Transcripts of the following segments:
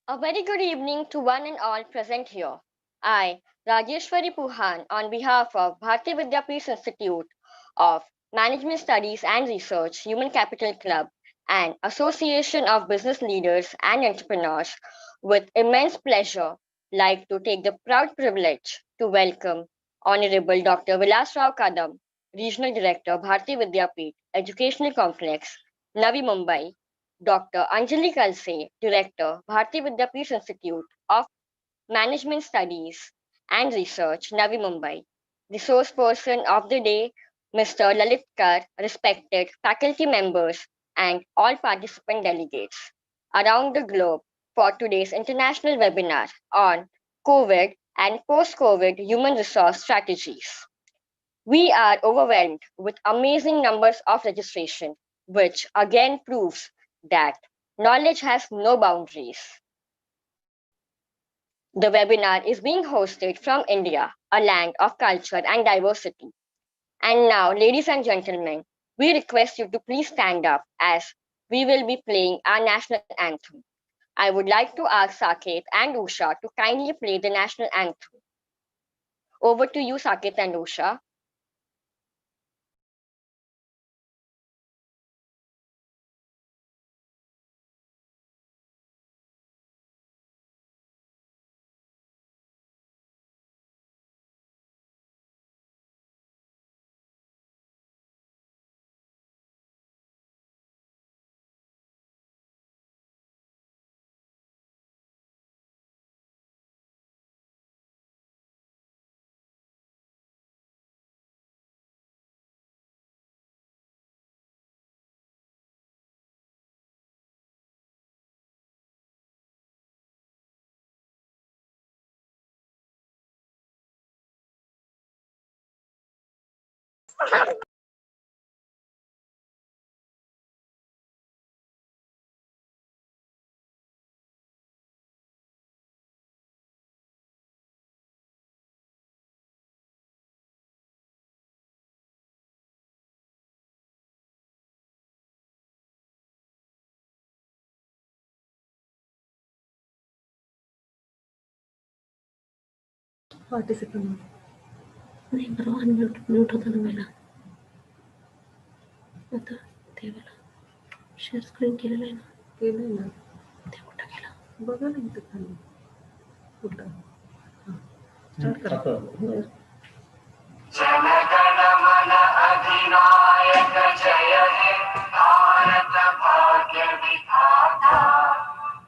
A very good evening to one and all present here. I, Rajeshwari Puhan, on behalf of Bharati Vidyapeeth Institute of Management Studies and Research, Human Capital Club, and Association of Business Leaders and Entrepreneurs, with immense pleasure, like to take the proud privilege to welcome Honorable Dr. Vilas Rao Kadam, Regional Director, Bharati Vidyapeeth Educational Complex, Navi Mumbai, Dr. Anjali Kalse, Director, Bharati Vidyapeeth Institute of Management Studies and Research, Navi Mumbai. Resource person of the day, Mr. Lalit Kar, respected faculty members and all participant delegates around the globe for today's international webinar on COVID and post-COVID human resource strategies. We are overwhelmed with amazing numbers of registration, which again proves that knowledge has no boundaries. The webinar is being hosted from India, a land of culture and diversity. And now, ladies and gentlemen, we request you to please stand up as we will be playing our national anthem. I would like to ask Saket and Usha to kindly play the national anthem. Over to you, Saket and Usha. Participant नाही बरोबर mute mute होता ना पहिला आता ते मला share screen केलेलं आहे ना केलं ना ते कुठं केलं बघा ना इथं खाली कुठं हां स्टार्ट करा जनगण मन अधिनायक जय हे भारत भाग्य विधाता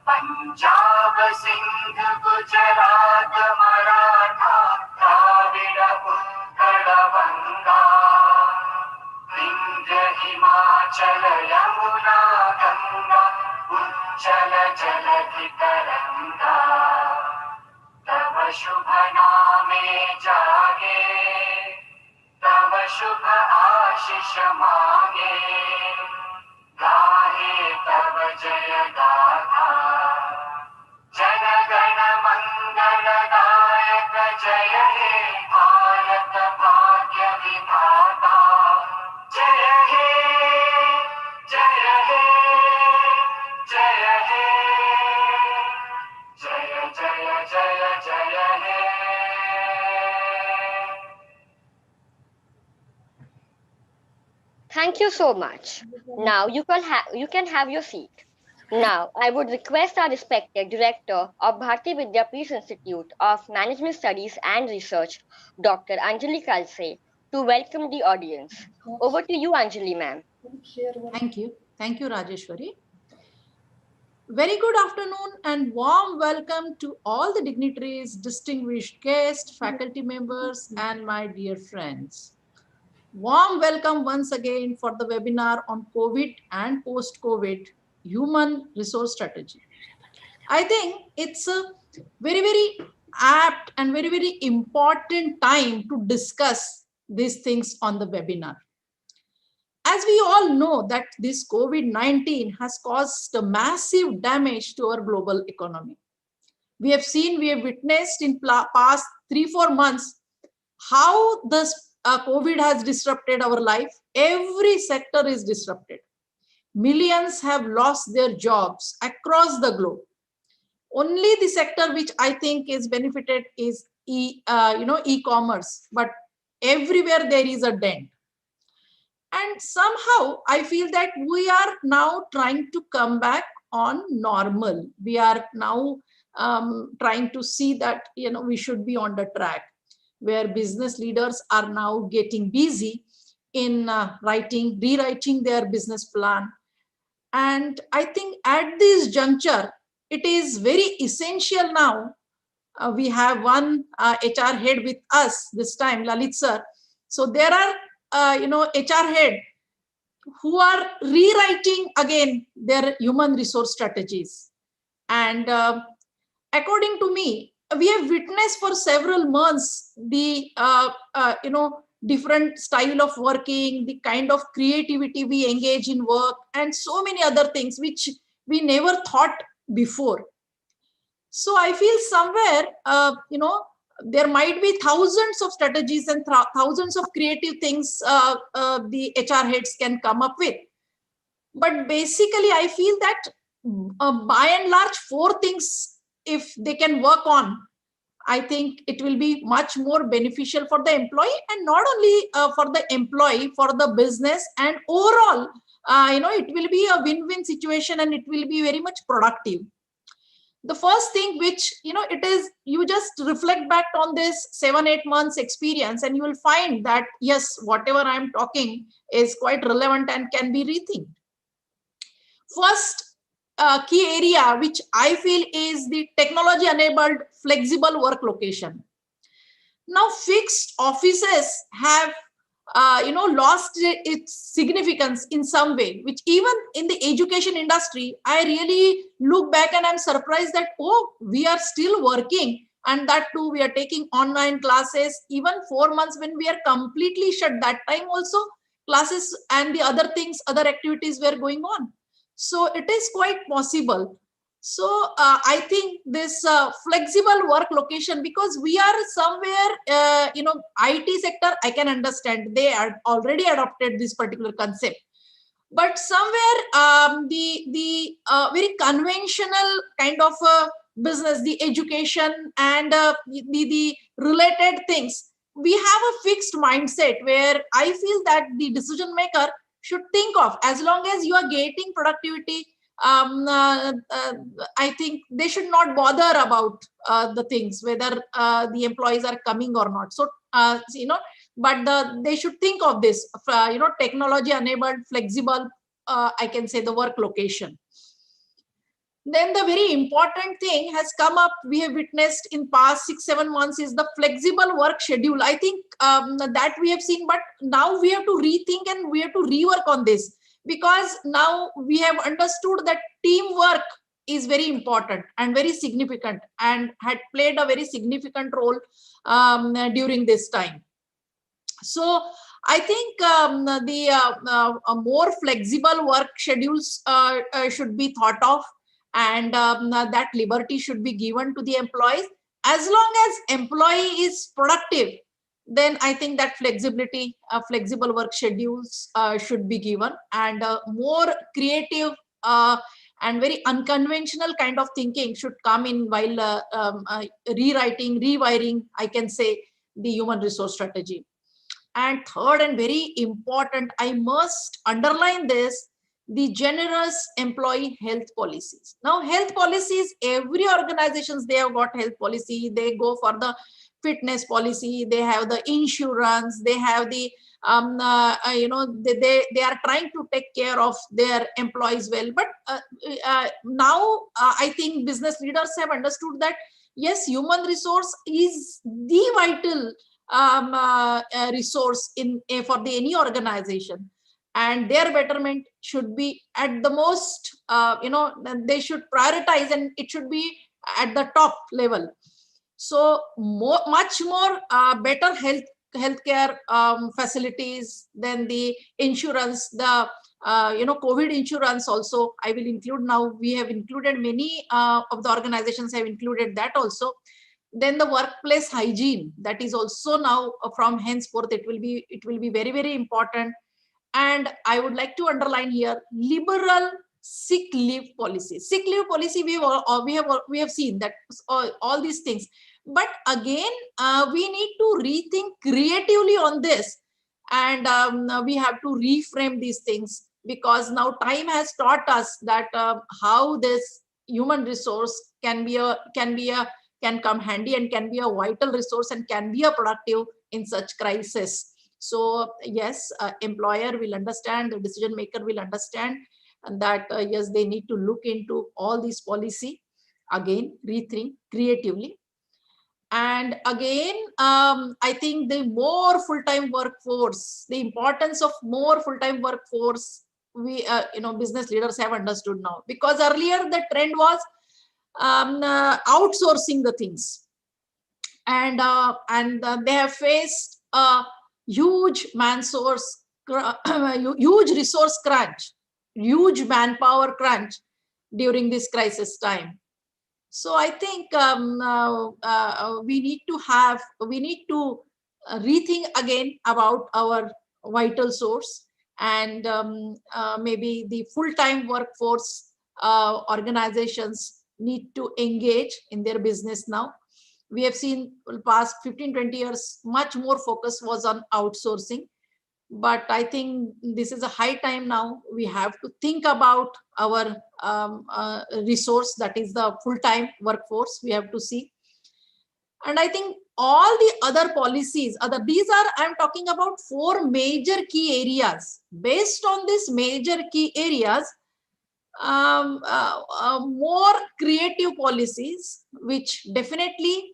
पंजाब सिंध गुजरात मराठा द्राविड उत्कल बंगा विंध्य हिमाचल यमुना गंगा उज्जल जलधि तरंगा तव शुभ नामे जागे तव शुभ आशीष मांगे गाहे तव जय गाथा जन गण मंगल दायक जय हे भारत भाग्य विधाता जय हे जय हे जय हे जय जय जय जय हे Thank you so much. Now you can have your seat. Now, I would request our respected Director of Bharati Vidyapeeth Institute of Management Studies and Research, Dr. Anjali Kalse, to welcome the audience. Over to you, Anjali ma'am. Thank you. Thank you, Rajeshwari. Very good afternoon and warm welcome to all the dignitaries, distinguished guests, faculty members, and my dear friends. Warm welcome once again for the webinar on COVID and post-COVID human resource strategy. I think it's a very, very apt and very, very important time to discuss these things on the webinar. As we all know that this COVID-19 has caused a massive damage to our global economy. We have witnessed in past 3-4 months how this COVID has disrupted our life. Every sector is disrupted. Millions have lost their jobs across the globe. Only the sector which I think is benefited is e-commerce, but everywhere there is a dent. And somehow I feel that we are now trying to come back on normal. We are now trying to see that we should be on the track where business leaders are now getting busy in rewriting their business plan. And I think at this juncture, it is very essential now. We have one HR head with us this time, Lalit sir. So there are HR head who are rewriting again their human resource strategies. And according to me, we have witnessed for several months the different style of working, the kind of creativity we engage in work, and so many other things which we never thought before. So I feel somewhere, there might be thousands of strategies and thousands of creative things the HR heads can come up with. But basically, I feel that by and large, 4 things, if they can work on, I think it will be much more beneficial for the employee, and not only for the employee, for the business, and overall, it will be a win-win situation, and it will be very much productive. The first thing which, it is, you just reflect back on this 7-8 months experience, and you will find that, yes, whatever I'm talking is quite relevant and can be rethinked. First key area which I feel is the technology enabled flexible work location. Now fixed offices have lost its significance in some way, which even in the education industry, I really look back and I'm surprised that, oh, we are still working, and that too we are taking online classes. Even 4 months when we are completely shut, that time also classes and the other things, other activities were going on. So it is quite possible. So I think this flexible work location, because we are somewhere, IT sector, I can understand they are already adopted this particular concept. But somewhere the very conventional kind of business, the education and the related things, we have a fixed mindset where I feel that the decision maker should think of, as long as you are getting productivity, I think they should not bother about the things, whether the employees are coming or not. So, but they should think of this, technology enabled, flexible, I can say the work location. Then the very important thing has come up, we have witnessed in past 6-7 months, is the flexible work schedule. I think that we have seen, but now we have to rethink and we have to rework on this, because now we have understood that teamwork is very important and very significant, and had played a very significant role during this time. So I think the more flexible work schedules should be thought of, and that liberty should be given to the employees. As long as employee is productive, then I think that flexibility, flexible work schedules should be given, and more creative and very unconventional kind of thinking should come in while rewriting, rewiring, I can say, the human resource strategy. And third and very important, I must underline this, the generous employee health policies. Now, health policies, every organizations, they have got health policy. They go for the fitness policy. They have the insurance. They have the, they are trying to take care of their employees well. But now I think business leaders have understood that, yes, human resource is the vital resource for any organization, and their betterment should be at the most, they should prioritize, and it should be at the top level. So much more better healthcare facilities, than the insurance, the COVID insurance also I will include. Now we have included, many of the organizations have included that also. Then the workplace hygiene, that is also now from henceforth it will be very, very important. And I would like to underline here, liberal sick leave policy. Sick leave policy, we have seen that all these things. But again, we need to rethink creatively on this, and we have to reframe these things, because now time has taught us that how this human resource can come handy and can be a vital resource and can be a productive in such crisis. So yes, employer will understand, the decision maker will understand, and that yes, they need to look into all these policy again, rethink creatively. And again, I think the more full-time workforce, the importance of more full-time workforce, we business leaders have understood now, because earlier the trend was outsourcing the things, and they have faced a huge huge resource crunch, huge manpower crunch during this crisis time. So I think we need to rethink again about our vital source, and maybe the full-time workforce organizations need to engage in their business now. We have seen past 15-20 years, much more focus was on outsourcing. But I think this is a high time now. We have to think about our resource, that is the full-time workforce. We have to see. And I think all the other policies, I'm talking about 4 major key areas. Based on these major key areas, more creative policies, which definitely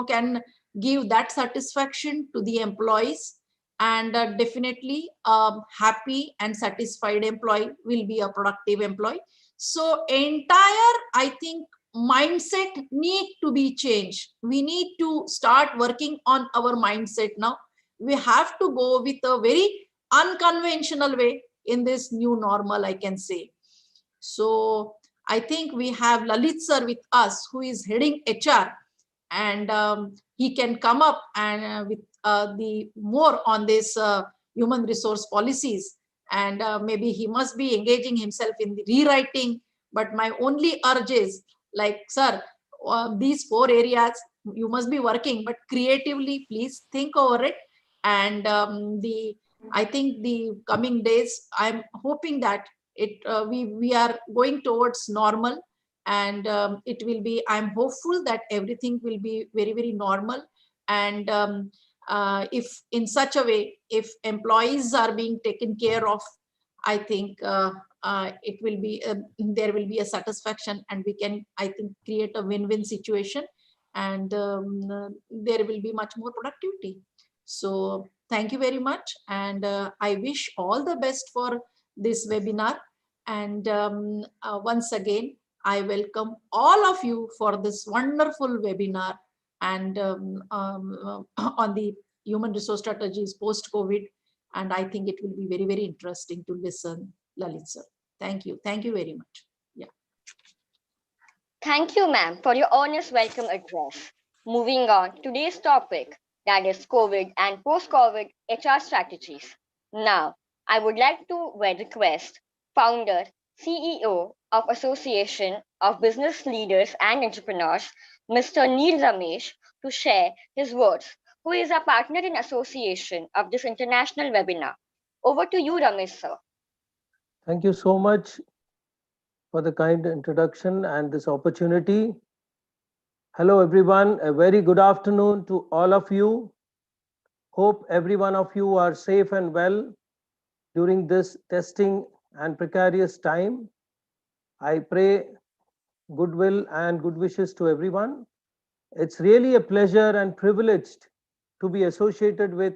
can give that satisfaction to the employees, and definitely happy and satisfied employee will be a productive employee. So entire, I think, mindset need to be changed. We need to start working on our mindset now. We have to go with a very unconventional way in this new normal, I can say. So I think we have Lalit sir with us, who is heading HR, and he can come up and with the more on this human resource policies, and maybe he must be engaging himself in the rewriting. But my only urge is, like, sir, these 4 areas you must be working, but creatively, please think over it. And I think the coming days, I'm hoping that we are going towards normal, and it will be, I'm hopeful that everything will be very, very normal. And if in such a way, if employees are being taken care of, I think it will be there will be a satisfaction, and we can, I think, create a win-win situation, and there will be much more productivity. So thank you very much, and I wish all the best for this webinar. And once again, I welcome all of you for this wonderful webinar, and on the human resource strategies post-COVID. And I think it will be very, very interesting to listen, Lalit sir. Thank you. Thank you very much. Yeah. Thank you, ma'am, for your honest welcome address. Moving on, today's topic, that is COVID and post-COVID HR strategies. Now, I would like to request founder, CEO of Association of Business Leaders and Entrepreneurs, Mr. Neil Ramesh, to share his words, who is a partner in association of this international webinar. Over to you, Ramesh, sir. Thank you so much for the kind introduction and this opportunity. Hello, everyone. A very good afternoon to all of you. Hope every one of you are safe and well during this testing and precarious time. I pray goodwill and good wishes to everyone. It's really a pleasure and privileged to be associated with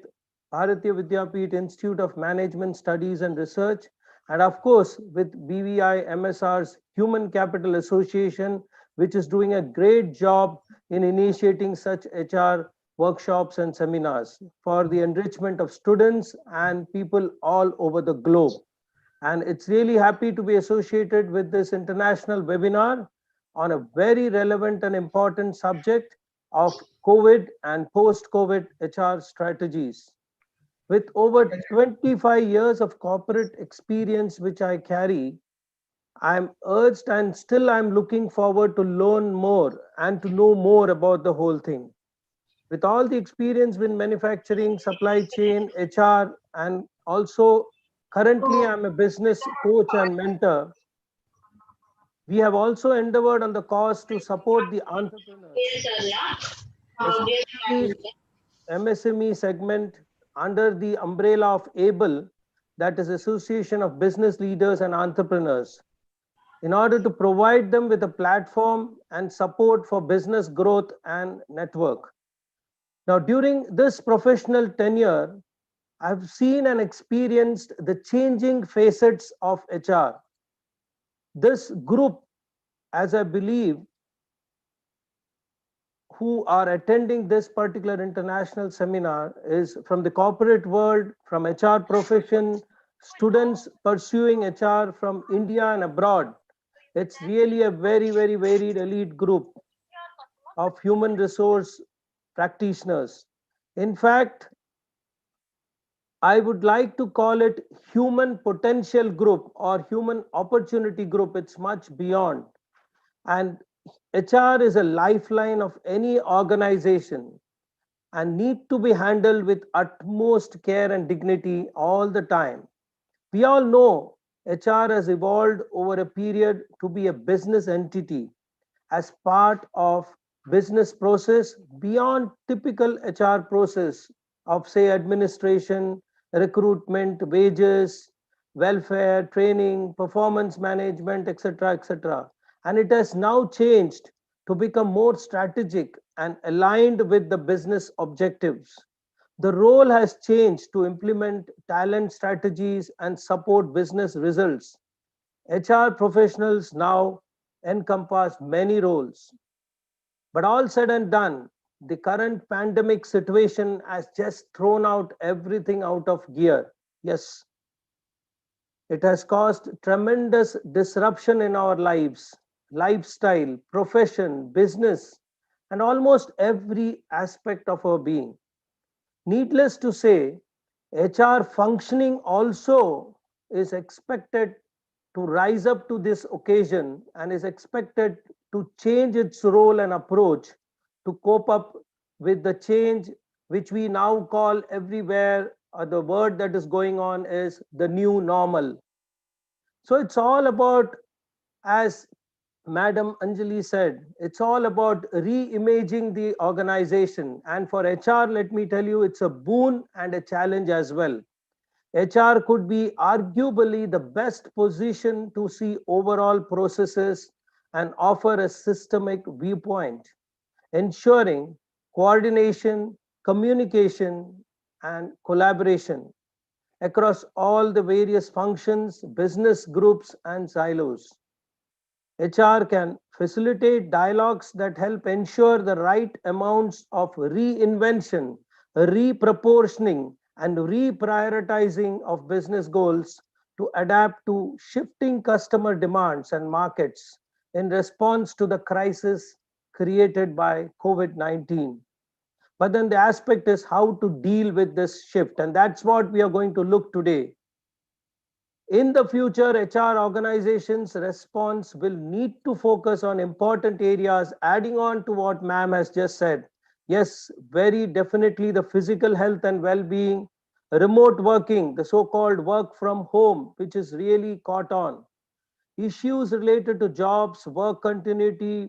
Bharatiya Vidyapeeth Institute of Management Studies and Research, and of course with BVI MSR's Human Capital Association, which is doing a great job in initiating such HR workshops and seminars for the enrichment of students and people all over the globe. And it's really happy to be associated with this international webinar on a very relevant and important subject of COVID and post-COVID HR strategies. With over 25 years of corporate experience which I carry, I'm urged and still I'm looking forward to learn more and to know more about the whole thing. With all the experience in manufacturing, supply chain, HR, and also currently I'm a business coach and mentor, we have also endeavored on the cause to support the entrepreneurs, especially MSME segment under the umbrella of ABLE, that is Association of Business Leaders and Entrepreneurs, in order to provide them with a platform and support for business growth and network. Now, during this professional tenure, I've seen and experienced the changing facets of HR. This group, as I believe, who are attending this particular international seminar is from the corporate world, from HR profession, students pursuing HR from India and abroad. It's really a very, very varied elite group of human resource practitioners. In fact, I would like to call it human potential group or human opportunity group. It's much beyond. And HR is a lifeline of any organization and need to be handled with utmost care and dignity all the time. We all know HR has evolved over a period to be a business entity as part of business process beyond typical HR process of say administration, recruitment, wages, welfare, training, performance management, etc., etc. And it has now changed to become more strategic and aligned with the business objectives. The role has changed to implement talent strategies and support business results. HR professionals now encompass many roles. But all said and done, the current pandemic situation has just thrown out everything out of gear. Yes, it has caused tremendous disruption in our lives, lifestyle, profession, business, and almost every aspect of our being. Needless to say, HR functioning also is expected to rise up to this occasion and is expected to change its role and approach to cope up with the change which we now call everywhere, or the word that is going on is the new normal. So it's all about, as Madam Anjali said, it's all about re-imaging the organization. And for HR, let me tell you, it's a boon and a challenge as well. HR could be arguably the best position to see overall processes and offer a systemic viewpoint, ensuring coordination, communication, and collaboration across all the various functions, business groups, and silos. HR can facilitate dialogues that help ensure the right amounts of reinvention, reproportioning, and reprioritizing of business goals to adapt to shifting customer demands and markets in response to the crisis created by COVID 19. But then the aspect is how to deal with this shift, and that's what we are going to look today. In the future, HR organizations' response will need to focus on important areas, adding on to what ma'am has just said. Yes, very definitely the physical health and well being, remote working, the so called work from home, which is really caught on, issues related to jobs, work continuity,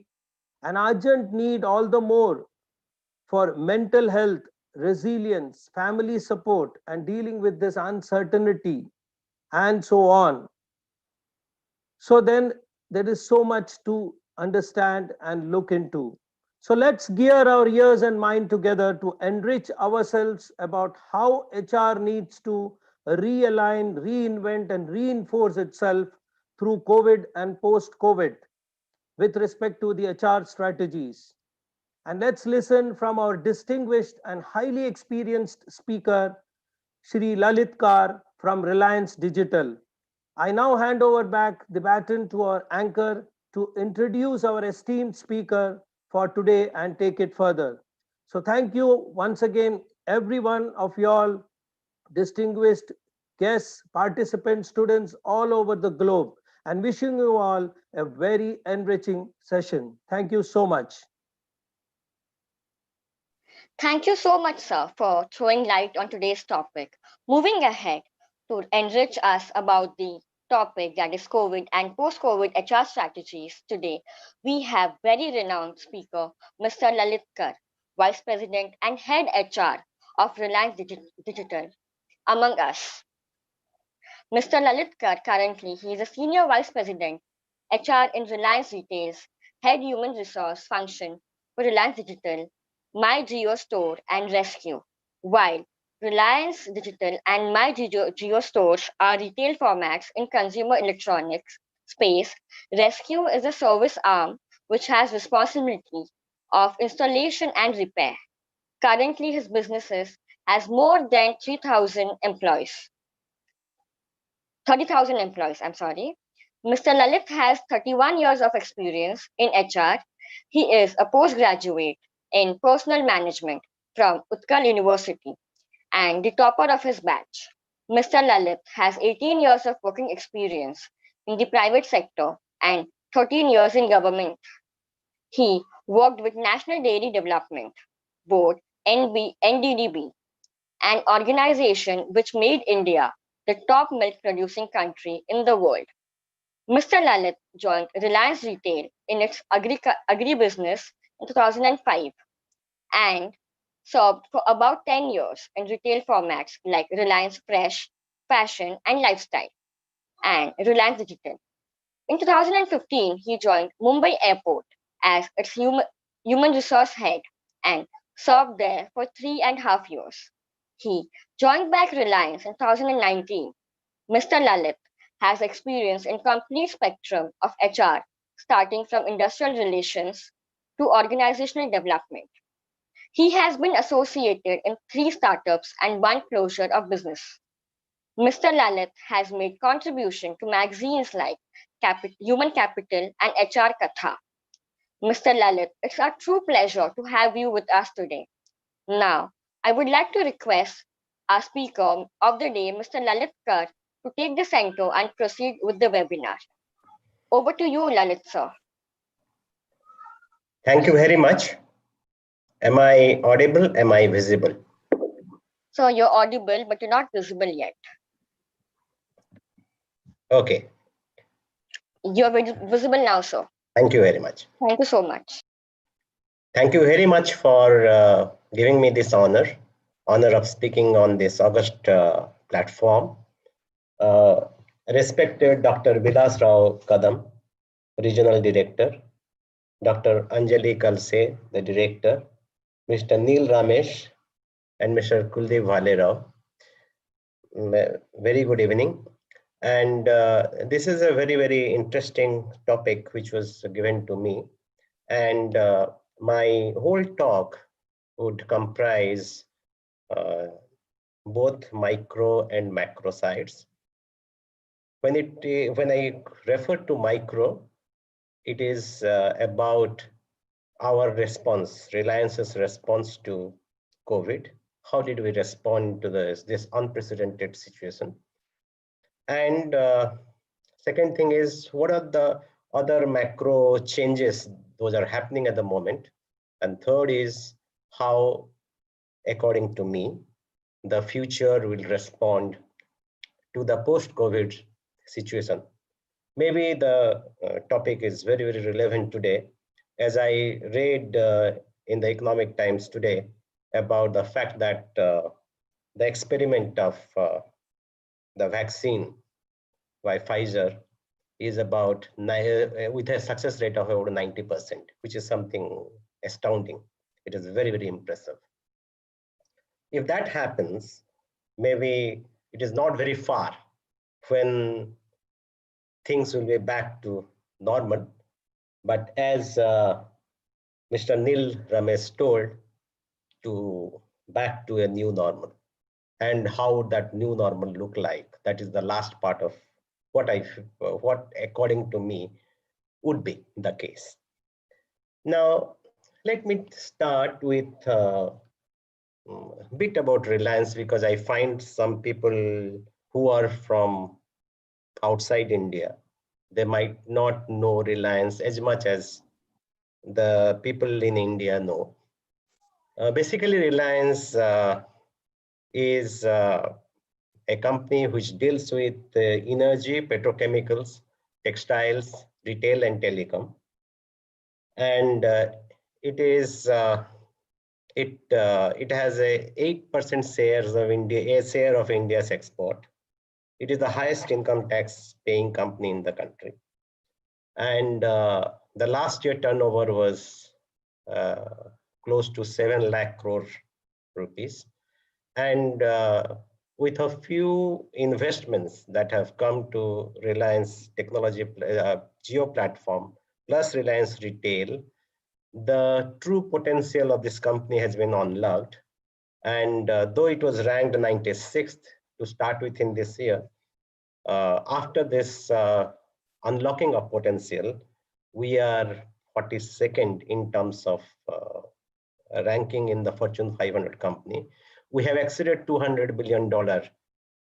an urgent need all the more for mental health, resilience, family support, and dealing with this uncertainty, and so on. So then there is so much to understand and look into. So let's gear our ears and mind together to enrich ourselves about how HR needs to realign, reinvent, and reinforce itself through COVID and post COVID with respect to the HR strategies. And let's listen from our distinguished and highly experienced speaker, Shri Lalit Kar from Reliance Digital. I now hand over back the baton to our anchor to introduce our esteemed speaker for today and take it further. So thank you once again, every one of y'all, distinguished guests, participants, students all over the globe. and wishing you all a very enriching session. Thank you so much. Thank you so much, sir, for throwing light on today's topic. Moving ahead to enrich us about the topic that is COVID and post-COVID HR strategies, today we have very renowned speaker, Mr. Lalit Kar, Vice President and Head HR of Reliance Digital, among us. Mr. Lalit Kar, currently he is a Senior Vice President, HR in Reliance Retail's Head Human Resource Function for Reliance Digital, My Geo Store and Rescue. While Reliance Digital and My Geo Stores are retail formats in consumer electronics space, Rescue is a service arm which has responsibility of installation and repair. Currently, his businesses has more than 30,000 employees, I'm sorry. Mr. Lalit has 31 years of experience in HR. He is a postgraduate in personal management from Utkal University and the topper of his batch. Mr. Lalit has 18 years of working experience in the private sector and 13 years in government. He worked with National Dairy Development Board, NDDB, an organization which made India the top milk producing country in the world. Mr. Lalit joined Reliance Retail in its agribusiness in 2005 and served for about 10 years in retail formats like Reliance Fresh, Fashion and Lifestyle, and Reliance Digital. In 2015, he joined Mumbai Airport as its human resource head and served there for 3.5 years. He joined back Reliance in 2019. Mr. Lalit has experience in complete spectrum of HR, starting from industrial relations to organizational development. He has been associated in 3 startups and 1 closure of business. Mr. Lalit has made contribution to magazines like Human Capital and HR Katha. Mr. Lalit, it's a true pleasure to have you with us today. Now, I would like to request our speaker of the day, Mr. Lalit Kar, to take the center and proceed with the webinar. Over to you, Lalit sir. Thank you very much. Am I audible? Am I visible? So you're audible, but you're not visible yet. Okay. You're visible now, sir. Thank you very much. Thank you so much. Thank you very much for giving me this honor of speaking on this August platform. Respected Dr. Vilas Rao Kadam, Regional Director, Dr. Anjali Kalse, the Director, Mr. Neil Ramesh, and Mr. Kuldeep Bhalerao. Very good evening. And this is a very, very interesting topic which was given to me. And my whole talk would comprise both micro and macro sides. When I refer to micro, it is about our response, Reliance's response to COVID. How did we respond to this unprecedented situation? And second thing is, what are the other macro changes those are happening at the moment? And third is how, according to me, the future will respond to the post-COVID situation. Maybe the topic is very, very relevant today. As I read in the Economic Times today about the fact that the experiment of the vaccine by Pfizer is about with a success rate of over 90%, which is something astounding. It is very, very impressive. If that happens, maybe it is not very far when things will be back to normal. But as Mr. Neil Ramesh told, to back to a new normal, and how that new normal look like. That is the last part of what according to me would be the case. Now, let me start with a bit about Reliance, because I find some people who are from outside India, they might not know Reliance as much as the people in India know. Basically, Reliance is a company which deals with energy, petrochemicals, textiles, retail, and telecom. And it has a 8% share of India's export. It is the highest income tax paying company in the country. And the last year turnover was close to 7 lakh crore rupees. And with a few investments that have come to Reliance Technology Geo platform plus Reliance Retail, the true potential of this company has been unlocked. And though it was ranked 96th to start with in this year, after this unlocking of potential, we are 42nd in terms of ranking in the Fortune 500 company. We have exceeded $200 billion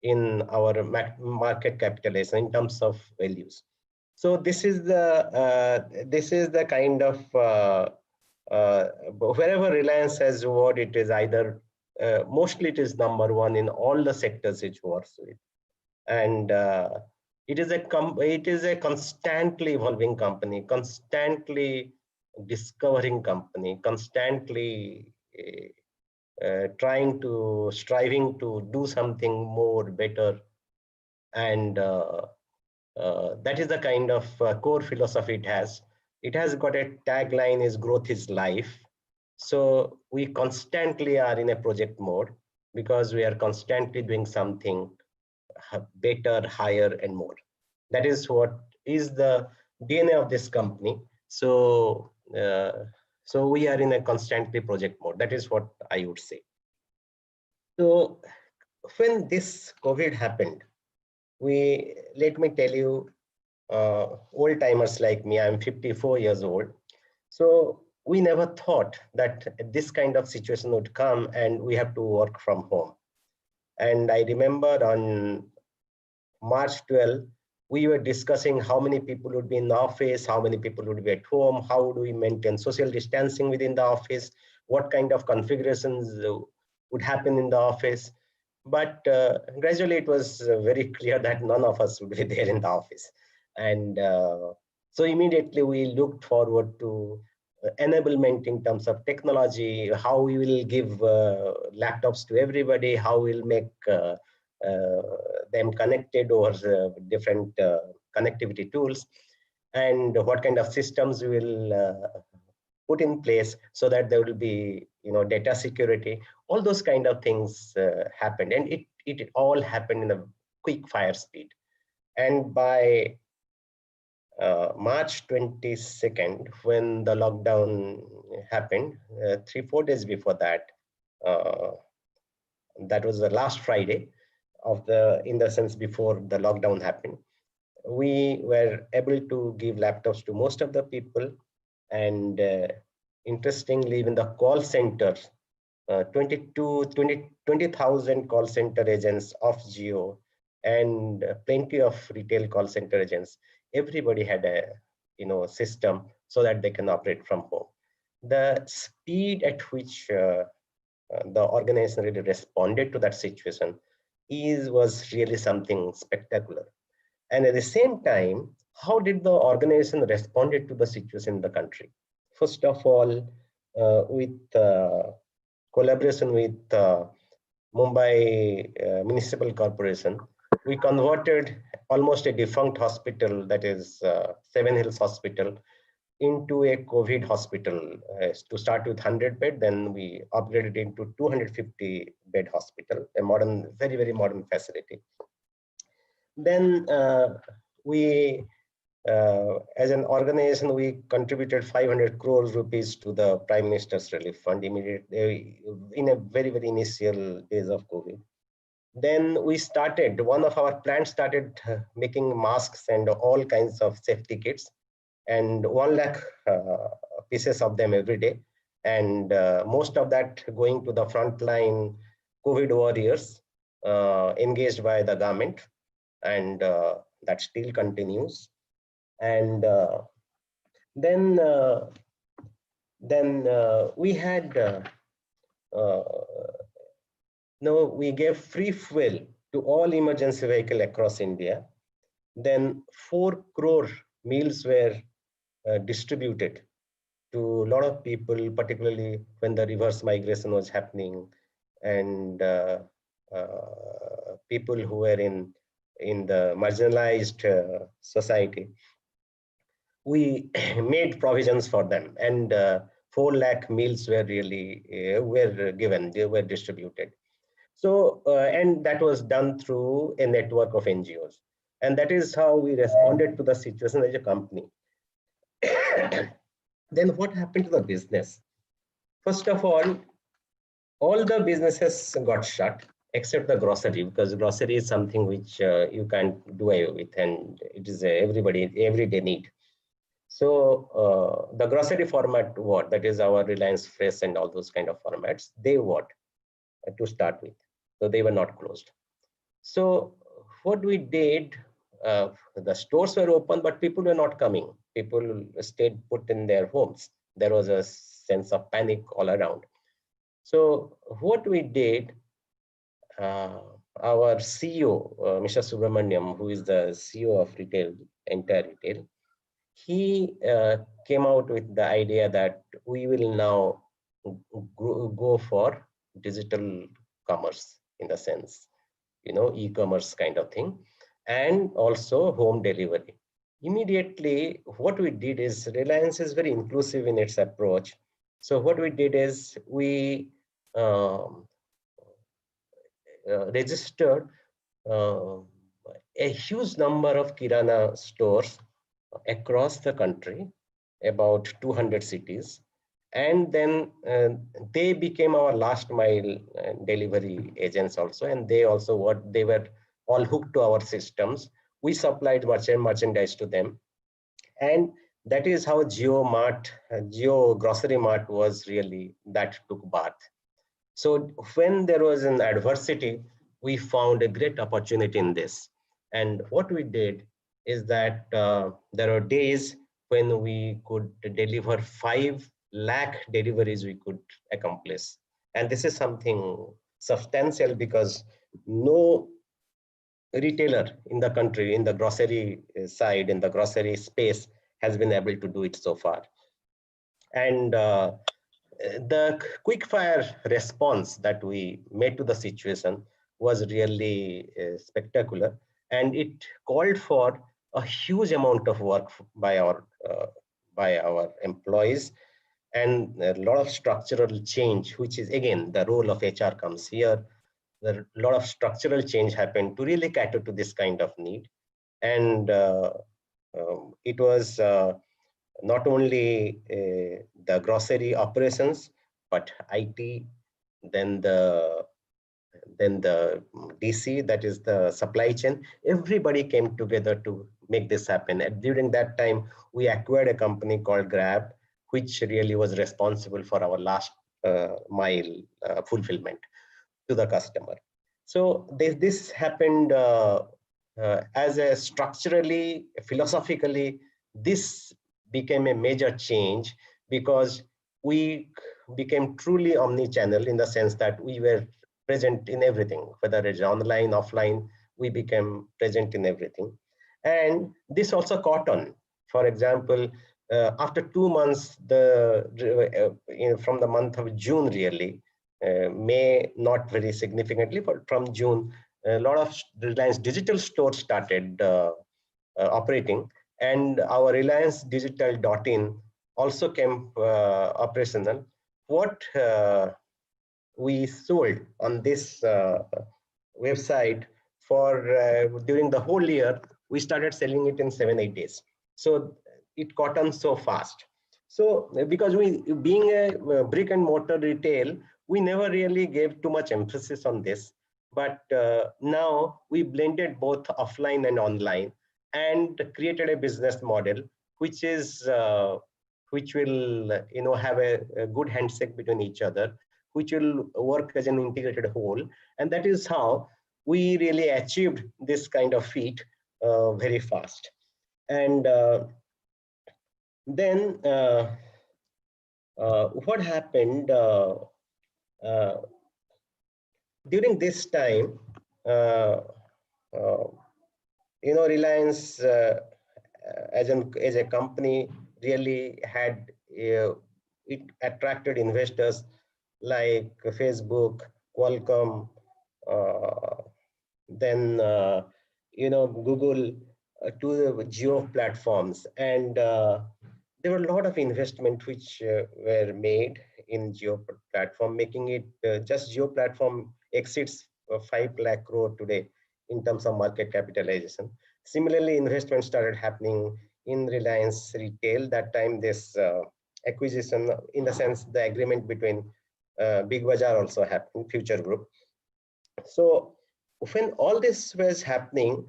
in our market capitalization in terms of values. So this is the kind of wherever Reliance has award, it is either mostly it is number one in all the sectors it works with, and it is a constantly evolving company, constantly discovering company, constantly striving to do something more better, and that is the kind of core philosophy it has. It has got a tagline: is growth is life. So we constantly are in a project mode because we are constantly doing something better, higher, and more. That is what is the DNA of this company. So so we are in a constantly project mode. That is what I would say. So when this COVID happened, let me tell you, old timers like me, I'm 54 years old. So we never thought that this kind of situation would come and we have to work from home. And I remember on March 12, we were discussing how many people would be in the office, how many people would be at home, how do we maintain social distancing within the office, what kind of configurations would happen in the office. But gradually it was very clear that none of us would be there in the office. And so immediately we looked forward to enablement in terms of technology, how we will give laptops to everybody, how we'll make them connected over different connectivity tools, and what kind of systems we will put in place so that there will be, data security. All those kind of things happened, and it all happened in a quick fire speed. And by March 22nd, when the lockdown happened, 3-4 days before that, that was the last Friday in the sense before the lockdown happened, we were able to give laptops to most of the people. And interestingly, even the call centers, 20,000 call center agents of Geo and plenty of retail call center agents, everybody had a system so that they can operate from home. The speed at which the organization really responded to that situation was really something spectacular. And at the same time, how did the organization responded to the situation in the country? First of all, with collaboration with Mumbai Municipal Corporation, we converted almost a defunct hospital, that is Seven Hills Hospital, into a COVID hospital. To start with 100 bed, then we upgraded into 250 bed hospital, a modern, very, very modern facility. Then as an organization, we contributed 500 crore rupees to the Prime Minister's Relief Fund immediately in a very, very initial days of COVID. Then one of our plants started making masks and all kinds of safety kits, and 1 lakh pieces of them every day. And most of that going to the frontline COVID warriors engaged by the government. And that still continues. And then we had we gave free fuel to all emergency vehicle across India. Then 4 crore meals were distributed to a lot of people, particularly when the reverse migration was happening, and people who were in the marginalized society. We made provisions for them, and 4 lakh meals were really were given, they were distributed. So, and that was done through a network of NGOs. And that is how we responded to the situation as a company. Then what happened to the business? First of all the businesses got shut except the grocery, because grocery is something which you can't do away with, and it is everyday need. So the grocery format, that is our Reliance Fresh and all those kind of formats, they to start with. So they were not closed. So what we did, the stores were open, but people were not coming. People stayed put in their homes. There was a sense of panic all around. So what we did, our CEO, Mr. Subramaniam, who is the CEO of entire retail, he came out with the idea that we will now go for digital commerce, in the sense, e-commerce kind of thing, and also home delivery. Immediately, what we did is, Reliance is very inclusive in its approach. So what we did is we registered a huge number of Kirana stores across the country, about 200 cities. And then they became our last mile delivery agents also. And they also they were all hooked to our systems. We supplied merchandise to them. And that is how Geo Grocery Mart was really, that took birth. So when there was an adversity, we found a great opportunity in this. And what we did is that there are days when we could deliver 5 lakh deliveries we could accomplish. And this is something substantial, because no retailer in the country, in the grocery side, in the grocery space, has been able to do it so far. And the quick fire response that we made to the situation was really spectacular, and it called for a huge amount of work by our employees, and a lot of structural change, which is again the role of HR comes here. A lot of structural change happened to really cater to this kind of need. And it was not only the grocery operations, but IT, then the DC, that is the supply chain. Everybody came together to make this happen. And during that time, we acquired a company called Grab, which really was responsible for our last mile fulfillment to the customer. So this happened as a structurally, philosophically, this became a major change, because we became truly omni-channel, in the sense that we were present in everything, whether it's online, offline, we became present in everything. And this also caught on. For example, after 2 months, from the month of June, really, May not very significantly, but from June, a lot of Reliance digital stores started operating, and our Reliance Digital.in also came operational. What we sold on this website for during the whole year, we started selling it in 7-8 days. So it caught on so fast. So because we, being a brick and mortar retail, we never really gave too much emphasis on this. But now we blended both offline and online, and created a business model which is which will have a good handshake between each other, which will work as an integrated whole. And that is how we really achieved this kind of feat very fast. And then what happened during this time, Reliance as a company really had it attracted investors like Facebook, Qualcomm, then Google, to the geo platforms, and there were a lot of investment which were made in geo platform, making it just geo platform exceeds 5 lakh crore today in terms of market capitalization. Similarly, investment started happening in Reliance Retail. That time, this acquisition, in the sense, the agreement between Big Bazaar also happened, Future Group. So when all this was happening,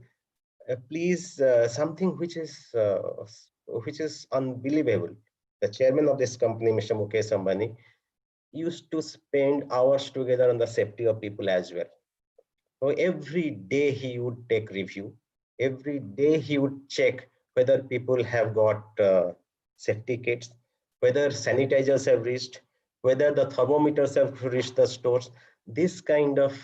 something which is unbelievable. The chairman of this company, Mr. Mukesh Ambani, used to spend hours together on the safety of people as well. So every day he would take review. Every day he would check whether people have got safety kits, whether sanitizers have reached, whether the thermometers have reached the stores. This kind of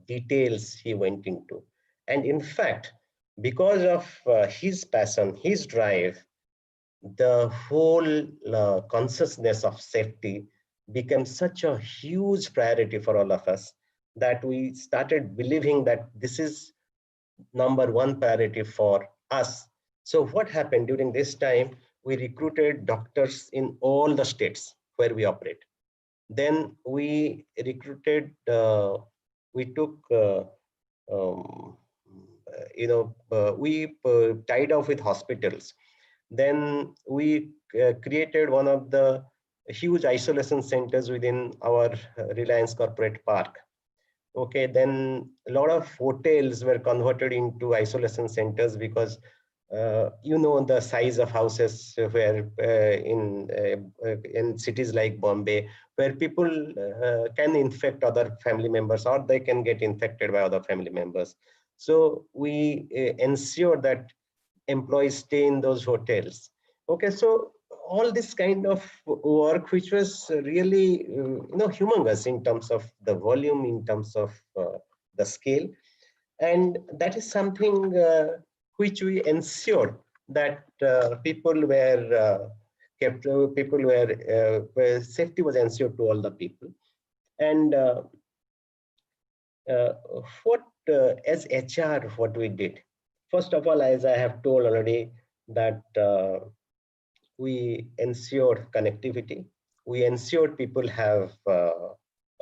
details he went into. And in fact, because of his passion, his drive, the whole consciousness of safety became such a huge priority for all of us that we started believing that this is number one priority for us. So what happened during this time, we recruited doctors in all the states where we operate. Then we recruited, we took, we tied off with hospitals. Then we created one of the huge isolation centers within our Reliance Corporate Park. Okay, then a lot of hotels were converted into isolation centers because the size of houses where in cities like Bombay, where people can infect other family members, or they can get infected by other family members. So we ensure that employees stay in those hotels. Okay, so all this kind of work, which was really humongous in terms of the volume, in terms of the scale, and that is something which we ensured that people were kept, where safety was ensured to all the people. And what as HR, what we did, first of all, as I have told already, that we ensured connectivity. We ensured people have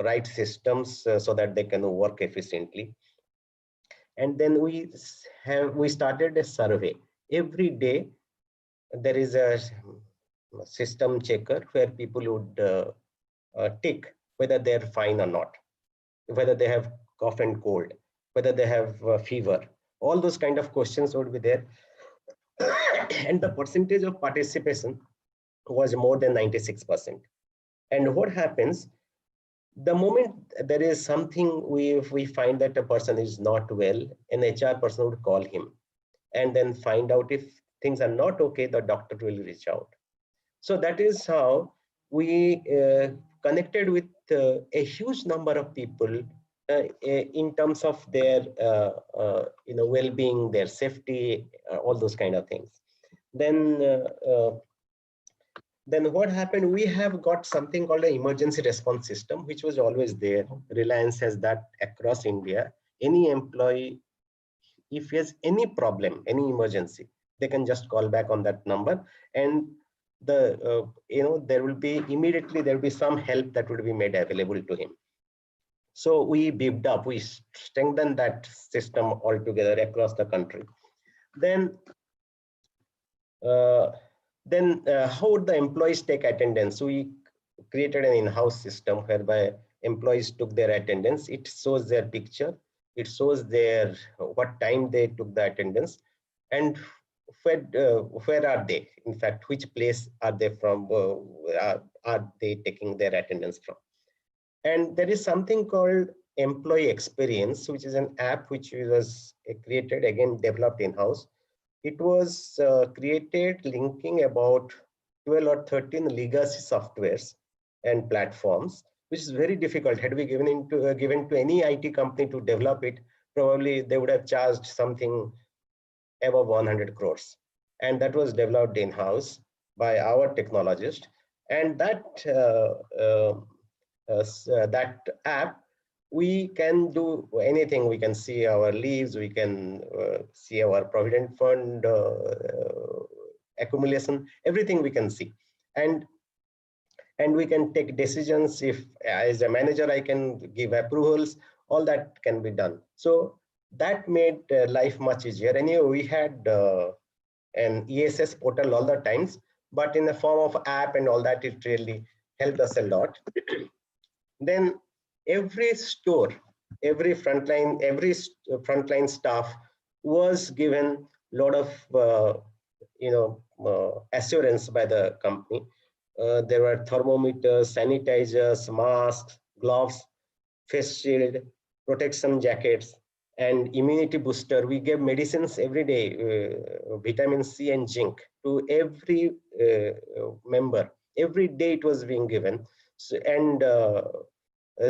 right systems so that they can work efficiently. And then we started a survey. Every day there is a system checker where people would tick whether they're fine or not, whether they have cough and cold, whether they have fever. All those kind of questions would be there. And the percentage of participation was more than 96%. And what happens, the moment there is something, we find that a person is not well, an HR person would call him and then find out if things are not okay, the doctor will reach out. So that is how we connected with a huge number of people in terms of their well-being, their safety, all those kind of things. Then what happened, we have got something called an emergency response system, which was always there. Reliance has that across India. Any employee, if he has any problem, any emergency, they can just call back on that number, and there will be immediately, there will be some help that will be made available to him. So we beefed up, we strengthened that system altogether across the country. Then how would the employees take attendance? So we created an in-house system whereby employees took their attendance. It shows their picture. It shows their what time they took the attendance, and where are they? In fact, which place are they from? Are they taking their attendance from? And there is something called Employee Experience, which is an app which was created, again developed in-house, It was created linking about 12 or 13 legacy softwares and platforms, which is very difficult. Had we given to any IT company to develop it, probably they would have charged something above 100 crores. And that was developed in-house by our technologist. And that app, we can do anything. We can see our leaves, we can see our provident fund accumulation, everything we can see. And we can take decisions. If as a manager I can give approvals, all that can be done. So that made life much easier. Anyway, we had an ESS portal all the times, but in the form of app and all that, it really helped us a lot. Then every store, every frontline staff was given a lot of assurance by the company. There were thermometers, sanitizers, masks, gloves, face shield, protection jackets, and immunity booster. We gave medicines every day, vitamin C and zinc to every member. Every day it was being given. So, and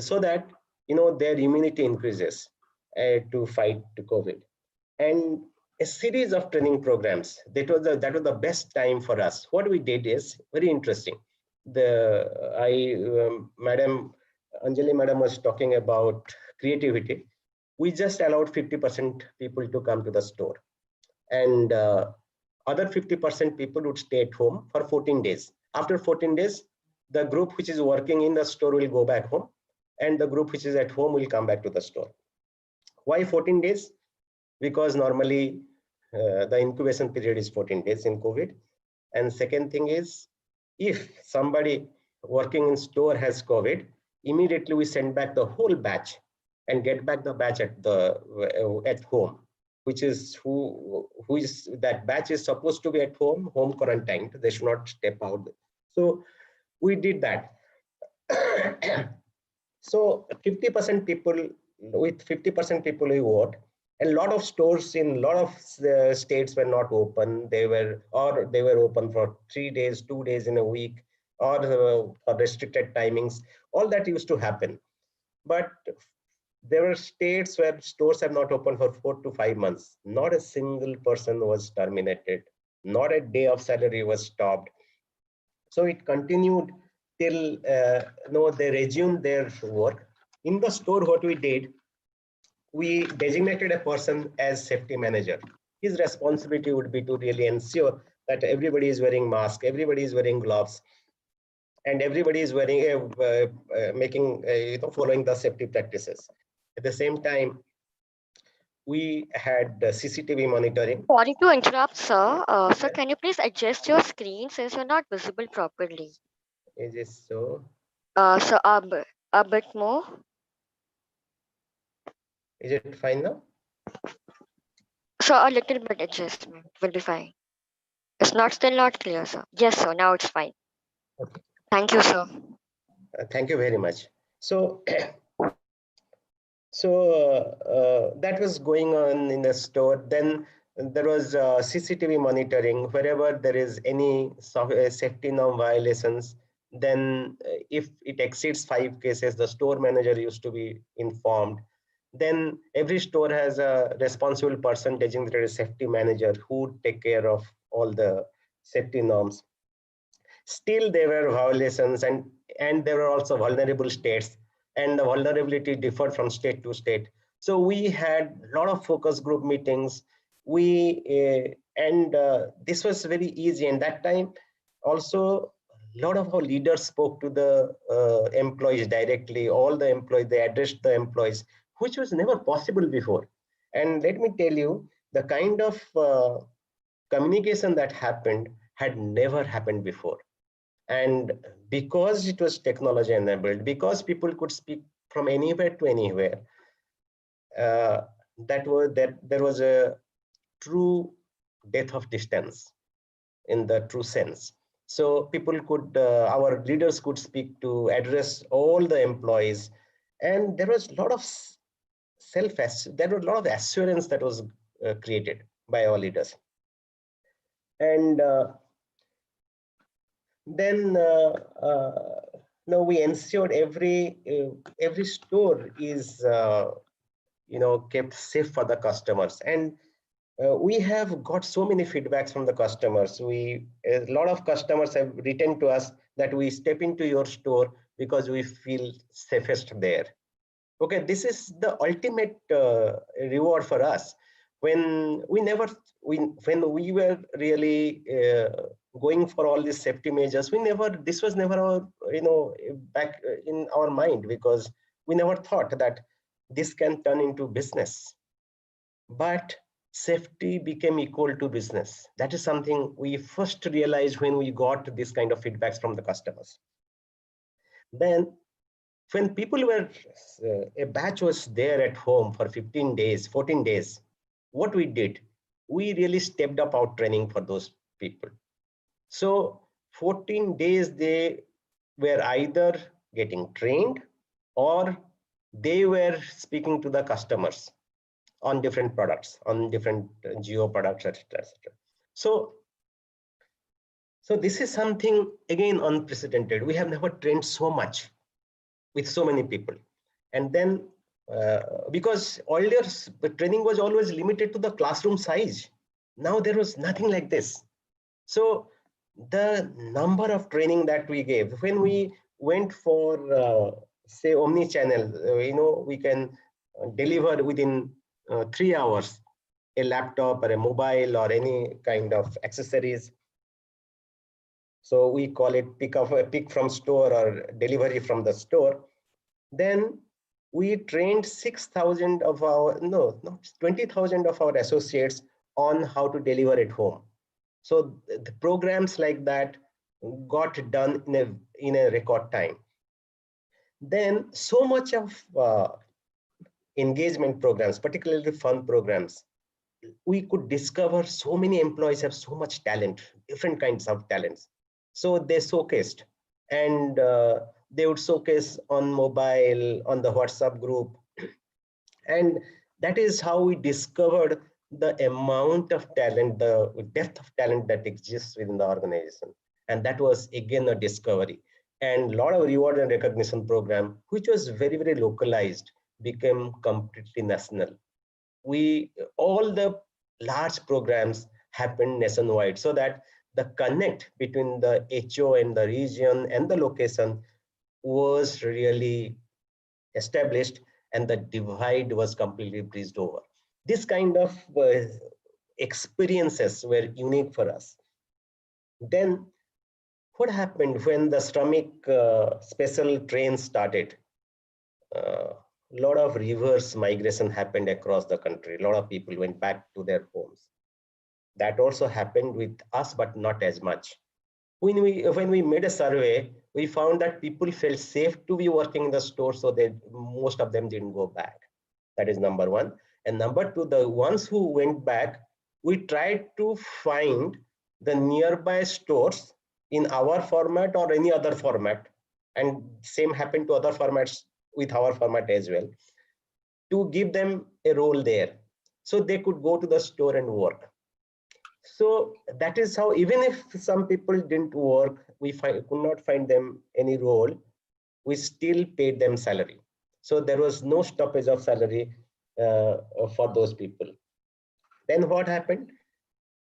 so that their immunity increases to fight COVID. And a series of training programs. That was the best time for us. What we did is very interesting. Madam Anjali Madam was talking about creativity. We just allowed 50% people to come to the store, and other 50% people would stay at home for 14 days. After 14 days, the group which is working in the store will go back home, and the group which is at home will come back to the store. Why 14 days? Because normally the incubation period is 14 days in COVID. And second thing is, if somebody working in store has COVID, immediately we send back the whole batch and get back the batch at home, which is who is that batch is supposed to be at home quarantined. They should not step out. So we did that. So 50% people, with 50% people we vote. A lot of stores in a lot of states were not open. They were open for 3 days, 2 days in a week, or for restricted timings. All that used to happen. But there were states where stores have not opened for 4 to 5 months. Not a single person was terminated. Not a day of salary was stopped. So it continued till they resumed their work. In the store, what we did, we designated a person as safety manager. His responsibility would be to really ensure that everybody is wearing mask, everybody is wearing gloves, and everybody is wearing following the safety practices. At the same time, we had CCTV monitoring. Sorry to interrupt, sir. Sir, can you please adjust your screen since you're not visible properly? Is it so? So a bit more. Is it fine now? So a little bit adjustment will be fine. It's still not clear, sir. Yes, sir. Now it's fine. Okay. Thank you, sir. Thank you very much. So, that was going on in the store. Then there was CCTV monitoring. Wherever there is any safety norm violations, then if it exceeds 5 cases, the store manager used to be informed. Then every store has a responsible person designated as safety manager who would take care of all the safety norms. Still there were violations, and there were also vulnerable states, and the vulnerability differed from state to state. So we had a lot of focus group meetings. This was very easy. And that time also a lot of our leaders spoke to the employees directly. All the employees, they addressed the employees, which was never possible before. And let me tell you, the kind of communication that happened had never happened before. And because it was technology enabled, because people could speak from anywhere to anywhere, there was a true death of distance in the true sense. So people could, our leaders could speak to address all the employees, and there was a lot of assurance that was created by our leaders. And then now we ensured every store is kept safe for the customers. And we have got so many feedbacks from the customers. A lot of customers have written to us that we step into your store because we feel safest there. Okay, this is the ultimate reward for us. When we were really going for all these safety measures, this was never our, back in our mind, because we never thought that this can turn into business. But safety became equal to business. That is something we first realized when we got this kind of feedbacks from the customers. Then when people were, a batch was there at home for 15 days, 14 days, what we did, we really stepped up our training for those people. So 14 days, they were either getting trained or they were speaking to the customers on different products, on different geo products, etc. So this is something, again, unprecedented. We have never trained so much with so many people. And then because earlier the training was always limited to the classroom size, now there was nothing like this. So the number of training that we gave, when we went for say omni-channel, we can deliver within 3 hours a laptop or a mobile or any kind of accessories. So we call it pick from store or delivery from the store. Then we trained 6,000 of our, no, 20,000 of our associates on how to deliver at home. So the programs like that got done in a record time. Then so much of engagement programs, particularly fun programs, we could discover so many employees have so much talent, different kinds of talents. So they showcased, and they would showcase on mobile, on the WhatsApp group. And that is how we discovered the amount of talent, the depth of talent that exists within the organization. And that was again a discovery. And a lot of reward and recognition program, which was very, very localized, became completely national. All the large programs happened nationwide, so that the connect between the HO and the region and the location was really established, and the divide was completely bridged over. This kind of experiences were unique for us. Then what happened when the Shramik special train started? A lot of reverse migration happened across the country. A lot of people went back to their homes. That also happened with us, but not as much. When we made a survey, we found that people felt safe to be working in the store, so that most of them didn't go back. That is number one. And number two, the ones who went back, we tried to find the nearby stores in our format or any other format, and same happened to other formats with our format as well, to give them a role there, so they could go to the store and work. So that is how, even if some people didn't work, we could not find them any role, we still paid them salary. So there was no stoppage of salary for those people. Then what happened?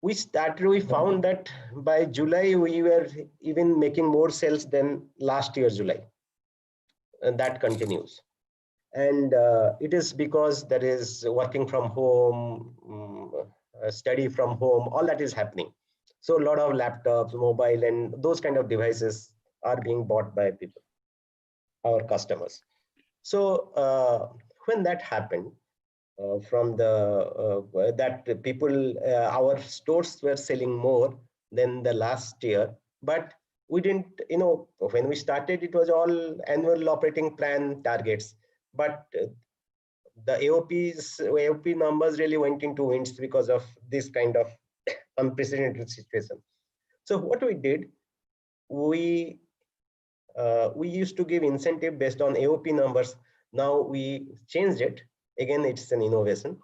We found that by July, we were even making more sales than last year, July. And that continues. And it is because there is working from home, study from home, all that is happening. So a lot of laptops, mobile, and those kind of devices are being bought by people, our customers. So when that happened, from the that people, our stores were selling more than the last year, but we didn't, when we started, it was all annual operating plan targets, but the AOP numbers really went into winds because of this kind of unprecedented situation. So what we did, we used to give incentive based on AOP numbers. Now we changed it. Again, it's an innovation.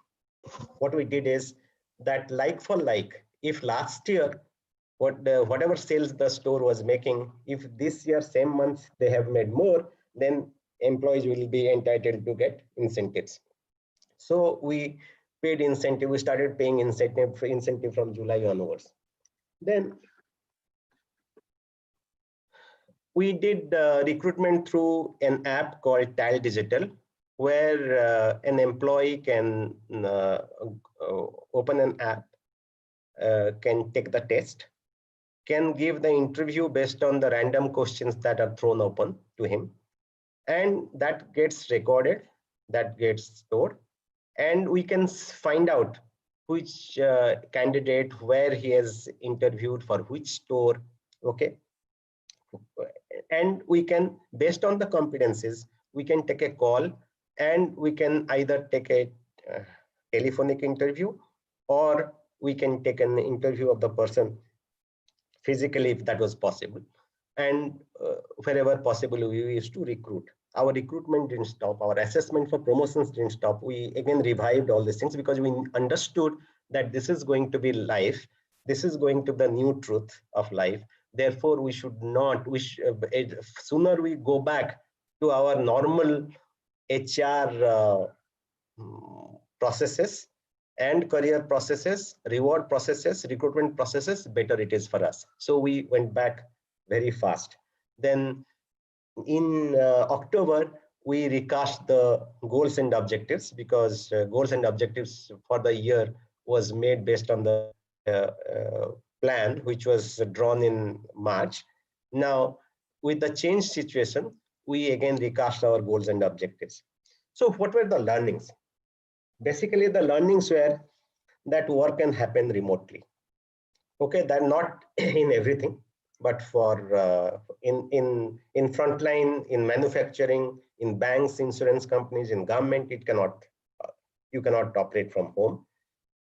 What we did is that, like for like, if last year whatever sales the store was making, if this year same month they have made more, then employees will be entitled to get incentives. So we paid incentive. We started paying incentive from July onwards. Then we did recruitment through an app called Tile Digital, where an employee can open an app, can take the test, can give the interview based on the random questions that are thrown open to him, and that gets recorded, that gets stored, and we can find out which candidate, where he has interviewed, for which store. Okay, and we can, based on the competencies, we can take a call, and we can either take a telephonic interview, or we can take an interview of the person physically if that was possible. And wherever possible, we used to recruit. Our recruitment didn't stop, our assessment for promotions didn't stop. We again revived all these things because we understood that this is going to be life, this is going to be the new truth of life. Therefore, we should not, sooner we go back to our normal HR processes and career processes, reward processes, recruitment processes, better it is for us. So we went back very fast. Then in October, we recast the goals and objectives, because goals and objectives for the year was made based on the plan, which was drawn in March. Now, with the changed situation, we again recast our goals and objectives. So what were the learnings? Basically, the learnings were that work can happen remotely. Okay, that not in everything, but for in frontline, in manufacturing, in banks, insurance companies, in government, it cannot, you cannot operate from home.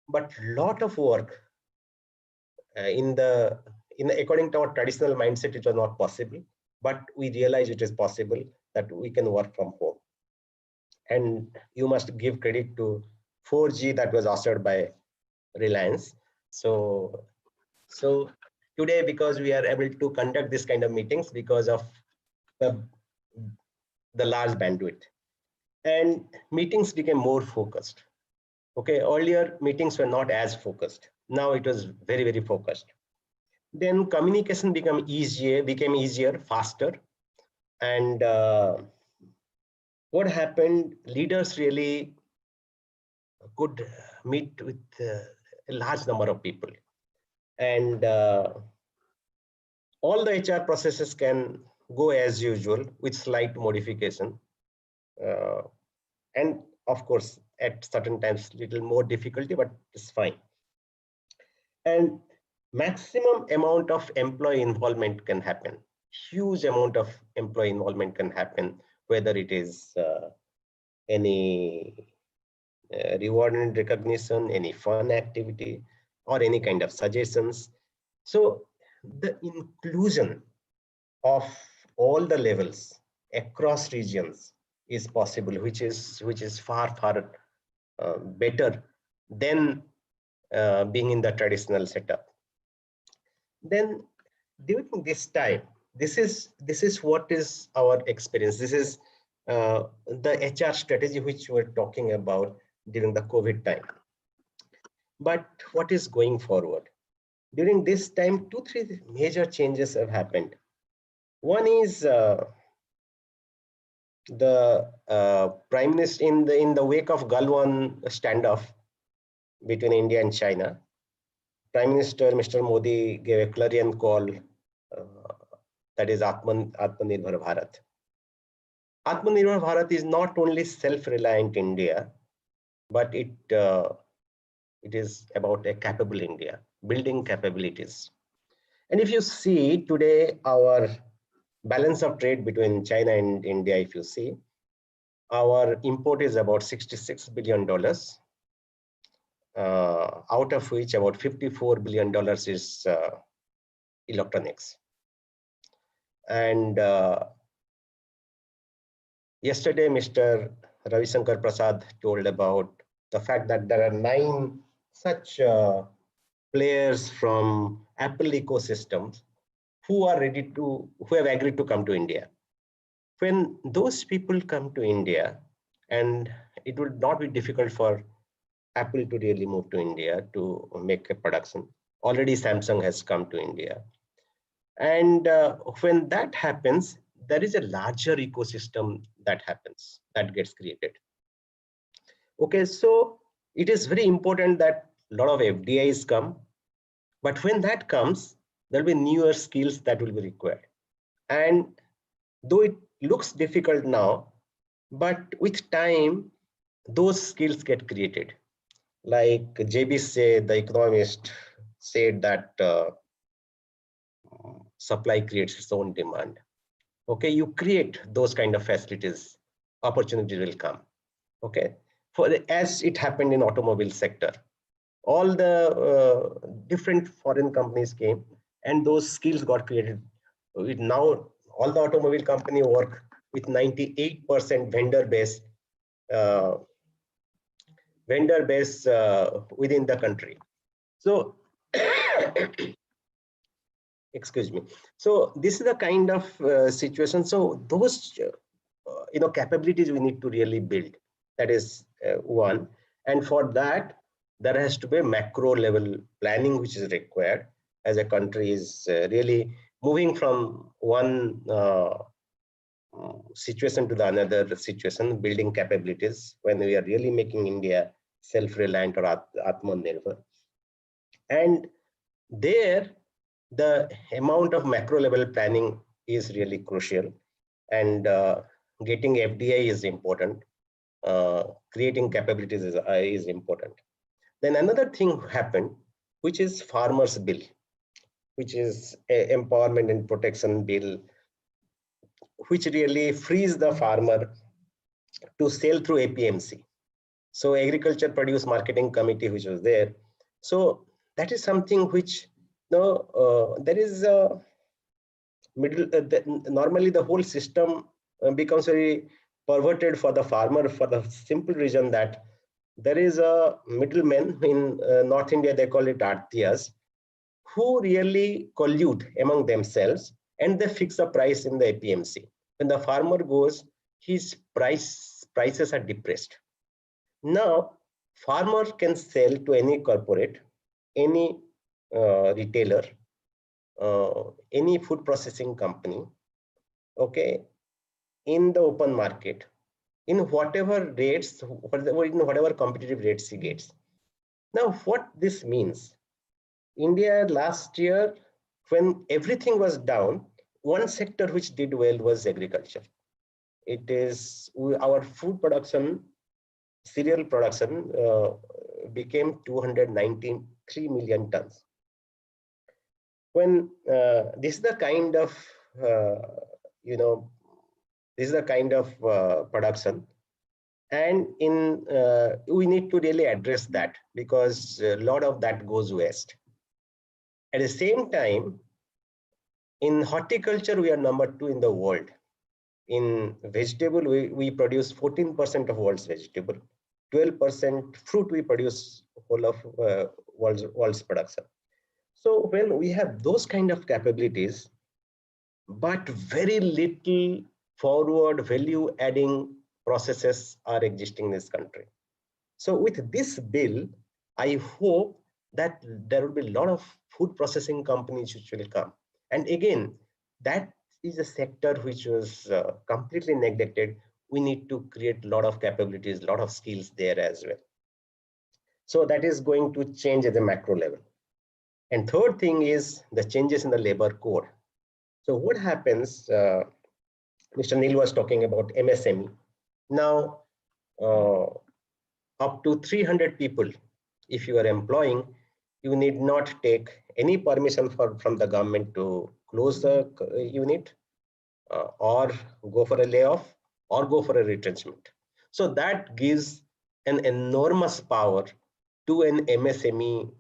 But lot of work according to our traditional mindset, it was not possible. But we realized it is possible that we can work from home. And you must give credit to 4G that was ushered by Reliance. So today, because we are able to conduct this kind of meetings because of the large bandwidth, and meetings became more focused. Okay, earlier meetings were not as focused. Now it was very, very focused. Then communication became easier, faster. And what happened, leaders really could meet with a large number of people. And all the HR processes can go as usual with slight modification. And of course, at certain times, little more difficulty, but it's fine. And maximum amount of employee involvement can happen. Huge amount of employee involvement can happen, whether it is any reward and recognition, any fun activity, or any kind of suggestions. So the inclusion of all the levels across regions is possible, which is far better than being in the traditional setup. Then during this time, this is what is our experience. This is the HR strategy which we're talking about during the COVID time. But what is going forward? During this time, 2-3 major changes have happened. One is the Prime Minister, in the wake of Galwan standoff between India and China, Prime Minister Mr. Modi gave a clarion call, that is Atmanirbhar Bharat. Atmanirbhar Bharat is not only self-reliant India, but it is about a capable India, building capabilities. And if you see today, our balance of trade between China and India, if you see, our import is about $66 billion, out of which about $54 billion is electronics. And yesterday, Mr. Ravi Shankar Prasad told about the fact that there are 9 such players from Apple ecosystems who have agreed to come to India. When those people come to India, and it would not be difficult for Apple to really move to India to make a production. Already Samsung has come to India. And when that happens, there is a larger ecosystem that gets created. Okay, so it is very important that a lot of FDIs come, but when that comes, there will be newer skills that will be required. And though it looks difficult now, but with time, those skills get created. Like JB said, the economist said that supply creates its own demand. Okay, you create those kind of facilities, opportunities will come. Okay, as it happened in automobile sector, all the different foreign companies came, and those skills got created. Now all the automobile company work with 98% vendor base within the country. So excuse me. So this is the kind of situation. So those capabilities we need to really build. That is one. And for that, there has to be a macro level planning which is required, as a country is really moving from one situation to the another situation, building capabilities when we are really making India self-reliant or Atmanirbhar. And there, the amount of macro level planning is really crucial, and getting FDI is important. Creating capabilities is important. Then another thing happened, which is Farmers Bill, which is Empowerment and Protection Bill, which really frees the farmer to sell through APMC. So Agriculture Produce Marketing Committee, which was there. So that is something which there is a normally the whole system becomes very perverted for the farmer, for the simple reason that there is a middleman in North India, they call it Artiyas, who really collude among themselves, and they fix the price in the APMC. When the farmer goes, his prices are depressed. Now, farmer can sell to any corporate, any retailer, any food processing company, okay, in the open market, in whatever rates, whatever competitive rates he gets. Now, what this means, India last year, when everything was down, one sector which did well was agriculture. It is our food production, cereal production became 293 million tons. When this is the kind of production, and we need to really address that, because a lot of that goes west. At the same time, in horticulture, we are number 2 in the world. In vegetable, we produce 14% of world's vegetable, 12% fruit we produce whole of world's production. So when we have those kind of capabilities, but very little forward value adding processes are existing in this country. So with this bill, I hope that there will be a lot of food processing companies which will come. And again, that is a sector which was completely neglected. We need to create a lot of capabilities, a lot of skills there as well. So that is going to change at the macro level. And third thing is the changes in the labor code. So what happens, Mr. Neil was talking about MSME. Now, up to 300 people, if you are employing, you need not take any permission from the government to close the unit or go for a layoff or go for a retrenchment. So that gives an enormous power to an MSME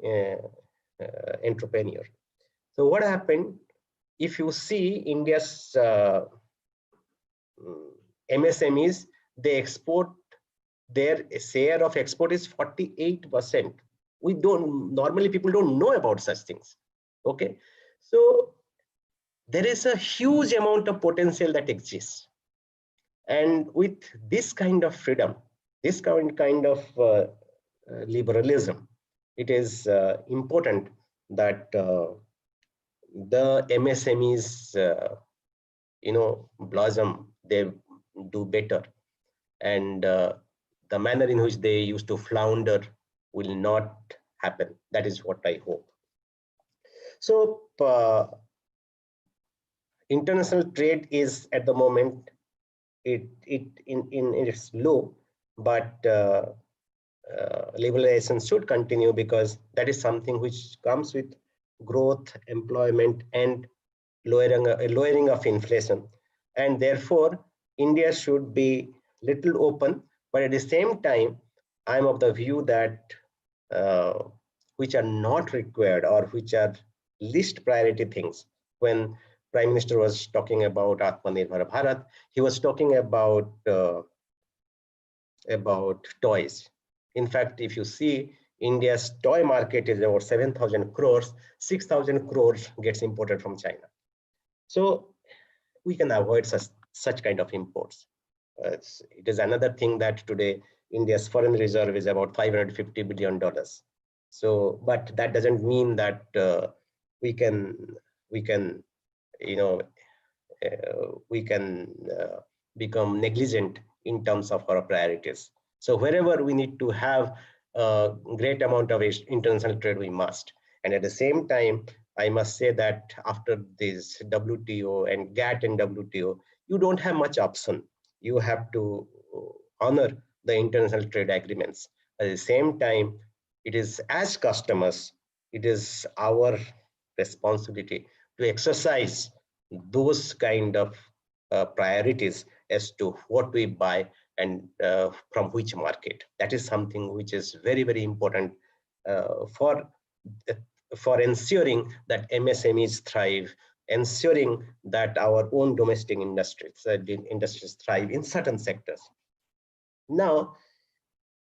entrepreneur. So what happened, if you see India's MSMEs, they export, their share of export is 48%. Normally people don't know about such things. Okay, so there is a huge amount of potential that exists, and with this kind of freedom, this kind of liberalism, it is important that the MSMEs blossom, they do better, and the manner in which they used to flounder will not happen. That is what I hope. So international trade is at the moment in its low, but liberalization should continue, because that is something which comes with growth, employment, and lowering of inflation. And therefore, India should be little open, but at the same time, I'm of the view that which are not required or which are least priority things. When Prime Minister was talking about Atmanirbhar Bharat, he was talking about toys. In fact, if you see, India's toy market is about 7,000 crores, 6,000 crores gets imported from China. So we can avoid such kind of imports. It is another thing that today India's foreign reserve is about $550 billion. So, but that doesn't mean that we can become negligent in terms of our priorities. So wherever we need to have a great amount of international trade, we must. And at the same time, I must say that after this WTO and GATT and WTO, you don't have much option. You have to honor the international trade agreements. At the same time, it is as customers, it is our responsibility to exercise those kind of priorities as to what we buy and from which market. That is something which is very, very important for ensuring that MSMEs thrive, ensuring that our own domestic industries thrive in certain sectors. Now,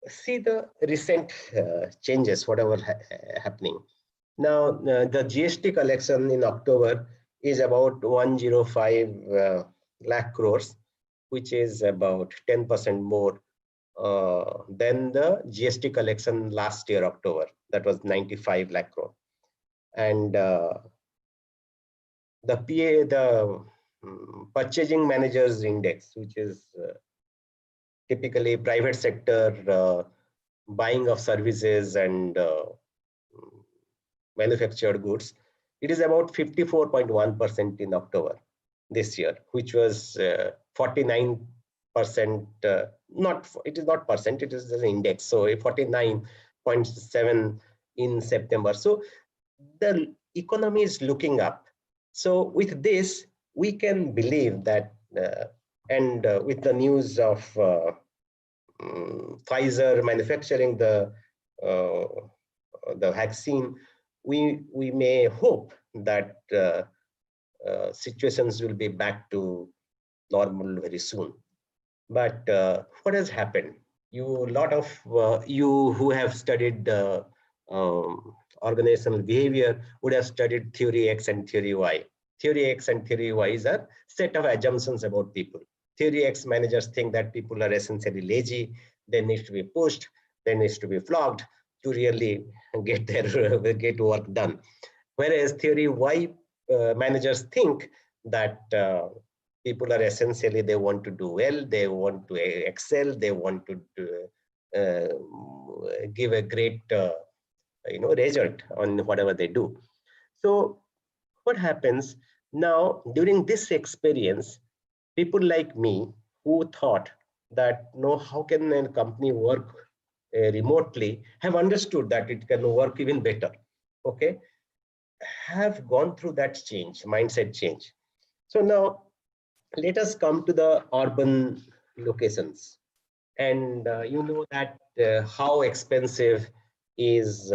see the recent changes, whatever happening. Now, the GST collection in October is about 105 lakh crores, which is about 10% more than the GST collection last year, October. That was 95 lakh crore. And the Purchasing Managers Index, which is typically private sector buying of services and manufactured goods, it is about 54.1% in October this year, which was 49%. It is not percent, it is an index. So 49.7 in September. So the economy is looking up. So with this, we can believe that, with the news of Pfizer manufacturing the vaccine, we may hope that situations will be back to normal very soon. But what has happened? You who have studied organizational behavior would have studied theory X and theory Y. Theory X and theory Y is a set of assumptions about people. Theory X managers think that people are essentially lazy, they need to be pushed, they need to be flogged to really get work done. Whereas theory Y managers think that people are essentially, they want to do well, they want to excel, they want to give a great result on whatever they do. So what happens now during this experience, people like me who thought that, no, how can a company work remotely, have understood that it can work even better, okay, have gone through that change, mindset change. So now let us come to the urban locations. And you know that how expensive is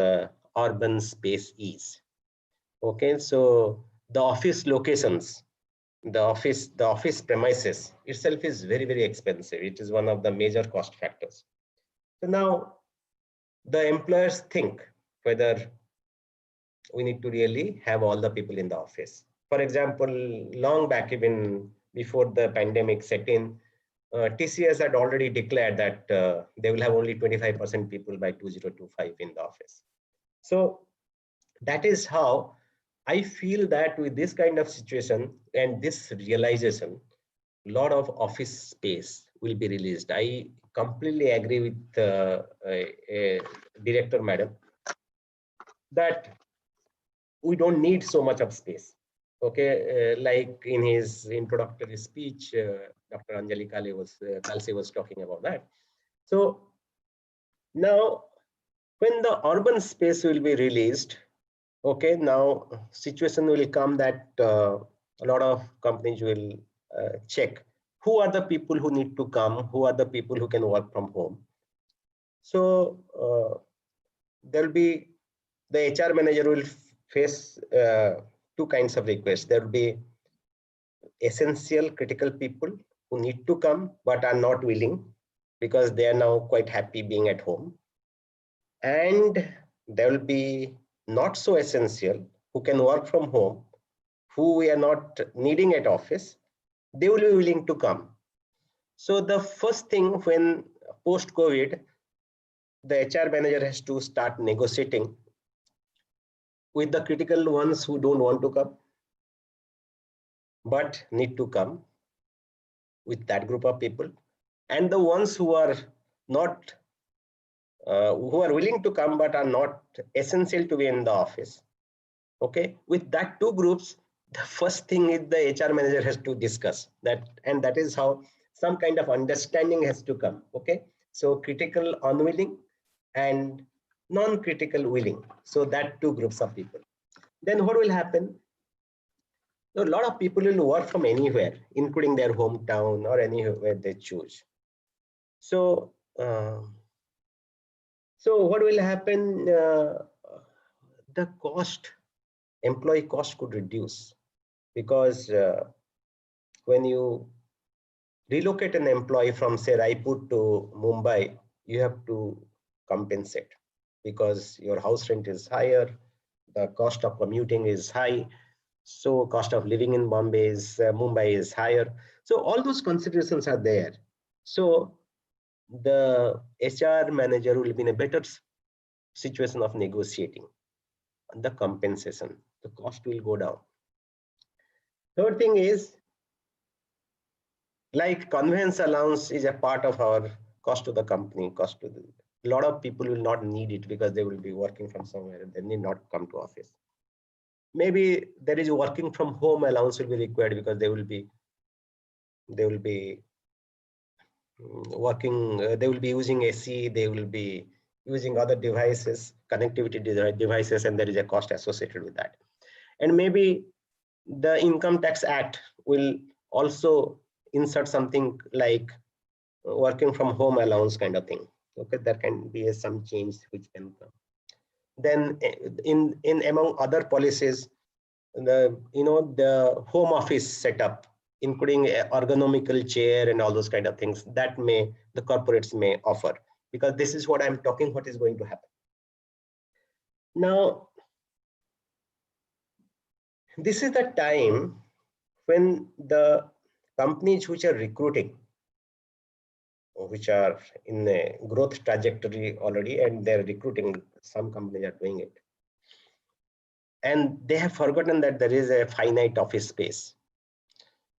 urban space is. Okay, so the office locations, the office premises itself is very, very expensive. It is one of the major cost factors. So now the employers think whether we need to really have all the people in the office. For example, long back, even before the pandemic set in, TCS had already declared that they will have only 25% people by 2025 in the office. So that is how I feel that with this kind of situation and this realization, a lot of office space will be released. I completely agree with director madam that we don't need so much of space. Okay, like in his introductory speech, Dr. Anjali Kalse was talking about that. So now, when the urban space will be released, okay, now situation will come that a lot of companies will check who are the people who need to come, who are the people who can work from home. So there will be the HR manager will face two kinds of requests. There will be essential critical people who need to come but are not willing because they are now quite happy being at home. And there will be not so essential who can work from home, who we are not needing at office, they will be willing to come. So the first thing when post-COVID, the HR manager has to start negotiating with the critical ones who don't want to come, but need to come with that group of people, and the ones who are not who are willing to come but are not essential to be in the office. Okay, with that two groups, the first thing is the HR manager has to discuss that, and that is how some kind of understanding has to come. Okay, so critical unwilling and non-critical willing. So that two groups of people. Then what will happen? So a lot of people will work from anywhere, including their hometown or anywhere they choose. So so what will happen? The cost, employee cost could reduce, because when you relocate an employee from, say, Raipur to Mumbai, you have to compensate because your house rent is higher, the cost of commuting is high, so cost of living in Mumbai is higher. So all those considerations are there. So the HR manager will be in a better situation of negotiating the compensation. The cost will go down. Third thing is, like conveyance allowance is a part of our cost to the company, cost to the, a lot of people will not need it because they will be working from somewhere and they need not come to office. Maybe there is a working from home allowance will be required because they will be working, they will be using AC, they will be using other devices, connectivity devices, and there is a cost associated with that. And maybe the Income Tax Act will also insert something like working from home allowance kind of thing. Okay, there can be some change which can come. Then in among other policies, the home office setup, including ergonomical chair and all those kind of things, that the corporates may offer, because this is what I'm talking, what is going to happen. Now, this is the time when the companies which are recruiting, which are in a growth trajectory already, and they're recruiting, some companies are doing it, and they have forgotten that there is a finite office space.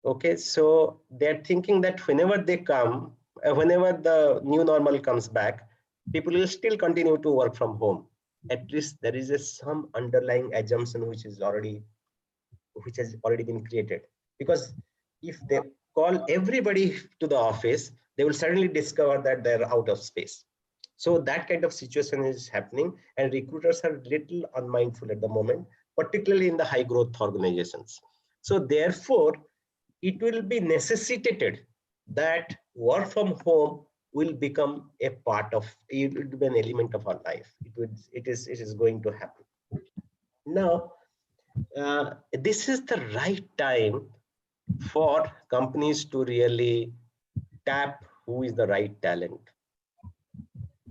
Okay, so they're thinking that whenever they come, whenever the new normal comes back, people will still continue to work from home. At least there is some underlying assumption which has already been created. Because if they call everybody to the office, they will suddenly discover that they're out of space. So that kind of situation is happening, and recruiters are little unmindful at the moment, particularly in the high growth organizations. So therefore, it will be necessitated that work from home will become a part of, it will be an element of our life. It is going to happen. Now, this is the right time for companies to really tap who is the right talent.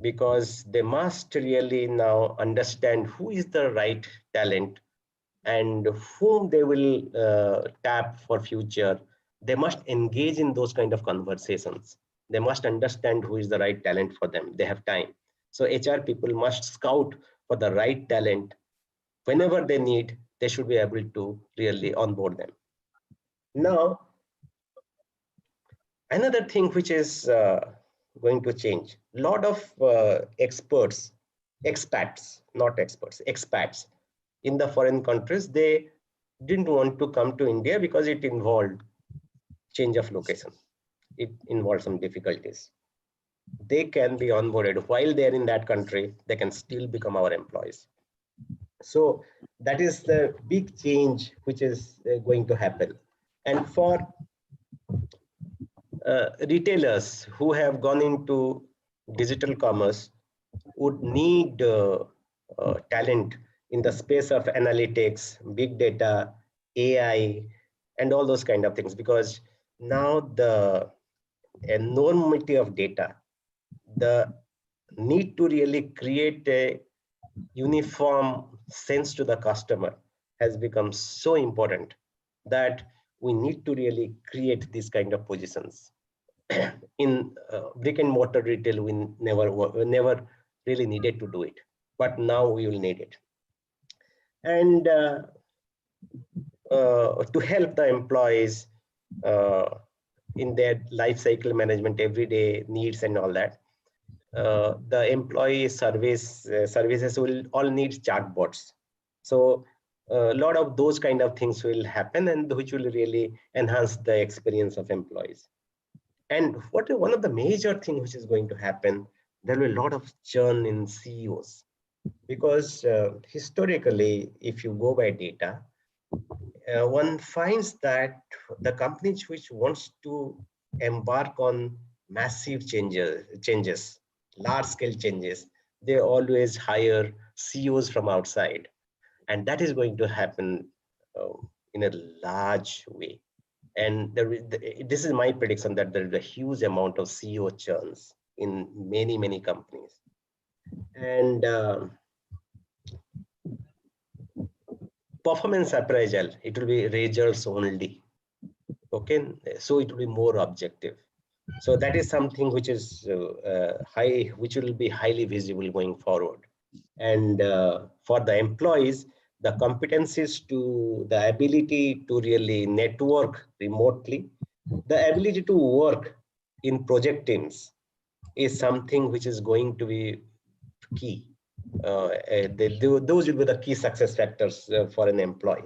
because they must really now understand who is the right talent and whom they will tap for future. They must engage in those kind of conversations. They must understand who is the right talent for them. They have time. So HR people must scout for the right talent. Whenever they need, they should be able to really onboard them. Now, another thing which is going to change, a lot of expats, not experts, expats in the foreign countries, they didn't want to come to India because it involved change of location. It involved some difficulties. They can be onboarded while they're in that country. They can still become our employees. So that is the big change which is going to happen. And for retailers who have gone into digital commerce would need talent in the space of analytics, big data, AI, and all those kind of things, because now the enormity of data, the need to really create a uniform sense to the customer has become so important that we need to really create these kind of positions. In brick and mortar retail, we never really needed to do it, but now we will need it. And to help the employees in their life cycle management, everyday needs and all that, the employee services will all need chatbots. So a lot of those kind of things will happen, and which will really enhance the experience of employees. And one of the major things which is going to happen, there will be a lot of churn in CEOs, because historically, if you go by data, one finds that the companies which wants to embark on massive changes, large scale changes, they always hire CEOs from outside, and that is going to happen in a large way. And this is my prediction that there is a huge amount of CEO churns in many companies. And performance appraisal, it will be results only. Okay, so it will be more objective. So that is something which is which will be highly visible going forward. And for the employees, the competencies to the ability to really network remotely, the ability to work in project teams is something which is going to be key. Those will be the key success factors for an employee.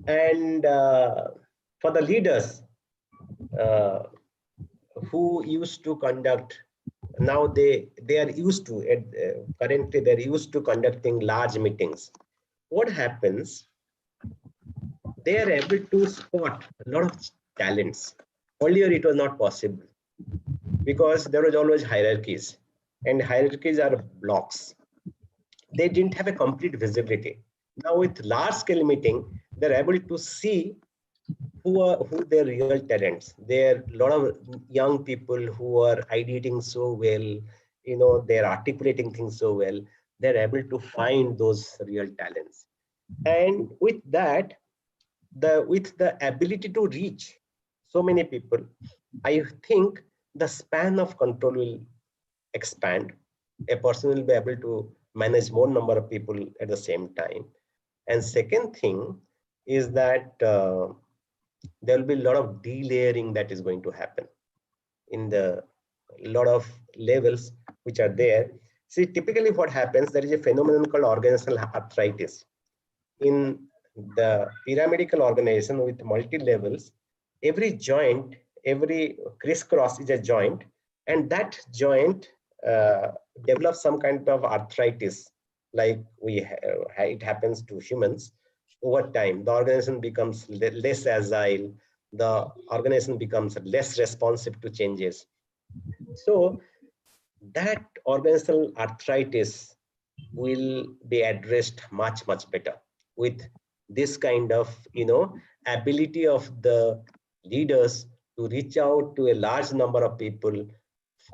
And for the leaders who used to conduct, now they are used to it. Currently, they're used to conducting large meetings. What happens? They are able to spot a lot of talents. Earlier, it was not possible because there was always hierarchies, and hierarchies are blocks. They didn't have a complete visibility. Now with large scale meeting, they're able to see who their real talents. There are a lot of young people who are ideating so well, they're articulating things so well. They're able to find those real talents. And with that, with the ability to reach so many people, I think the span of control will expand. A person will be able to manage more number of people at the same time. And second thing is that there will be a lot of delayering that is going to happen in the lot of levels which are there. See, typically what happens, there is a phenomenon called organizational arthritis. In the pyramidal organization with multi-levels, every joint, every crisscross is a joint, and that joint develops some kind of arthritis, like it happens to humans. Over time, the organization becomes less agile, the organization becomes less responsive to changes. So that organizational arthritis will be addressed much better with this kind of ability of the leaders to reach out to a large number of people,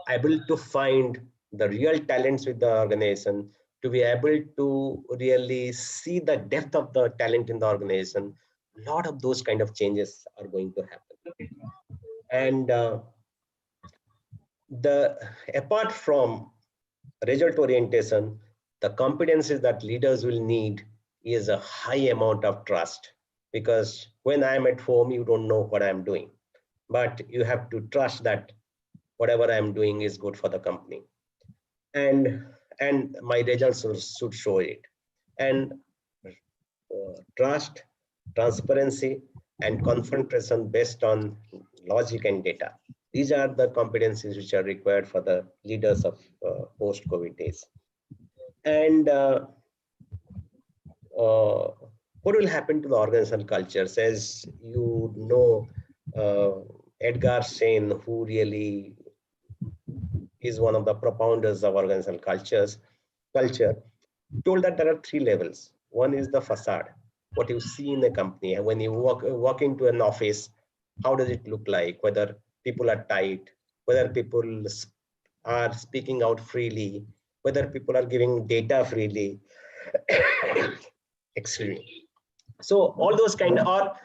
able to find the real talents with the organization, to be able to really see the depth of the talent in the organization, a lot of those kind of changes are going to happen. And apart from result orientation, the competencies that leaders will need is a high amount of trust, because when I'm at home, you don't know what I'm doing, but you have to trust that whatever I'm doing is good for the company, and my results should show it. And trust, transparency, and confrontation based on logic and data. These are the competencies which are required for the leaders of post-COVID days. And what will happen to the organizational cultures? As you know, Edgar Shane, who really is one of the propounders of organizational culture, told that there are 3 levels. One is the facade, what you see in a company. And when you walk into an office, how does it look like? Whether people are tight, whether people are speaking out freely, whether people are giving data freely. Excuse me. So all those kind of,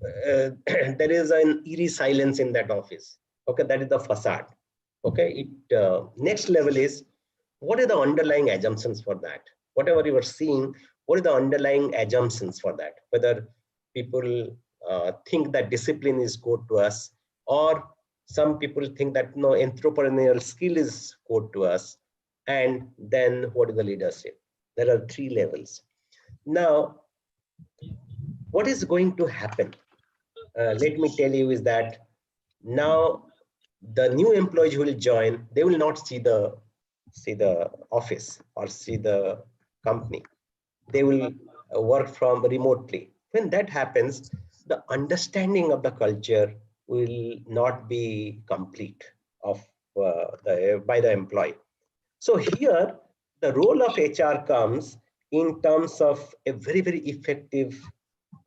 there is an eerie silence in that office. Okay, that is the facade. Okay, next level is, what are the underlying assumptions for that? Whatever you are seeing, what are the underlying assumptions for that? Whether people think that discipline is code to us, or some people think that no, entrepreneurial skill is code to us. And then what is the leadership? There are 3 levels. Now, what is going to happen? Let me tell you is that now the new employees who will join, they will not see the office or see the company. They will work from remotely. When that happens, the understanding of the culture will not be complete by the employee. So here, the role of HR comes in terms of a very, very effective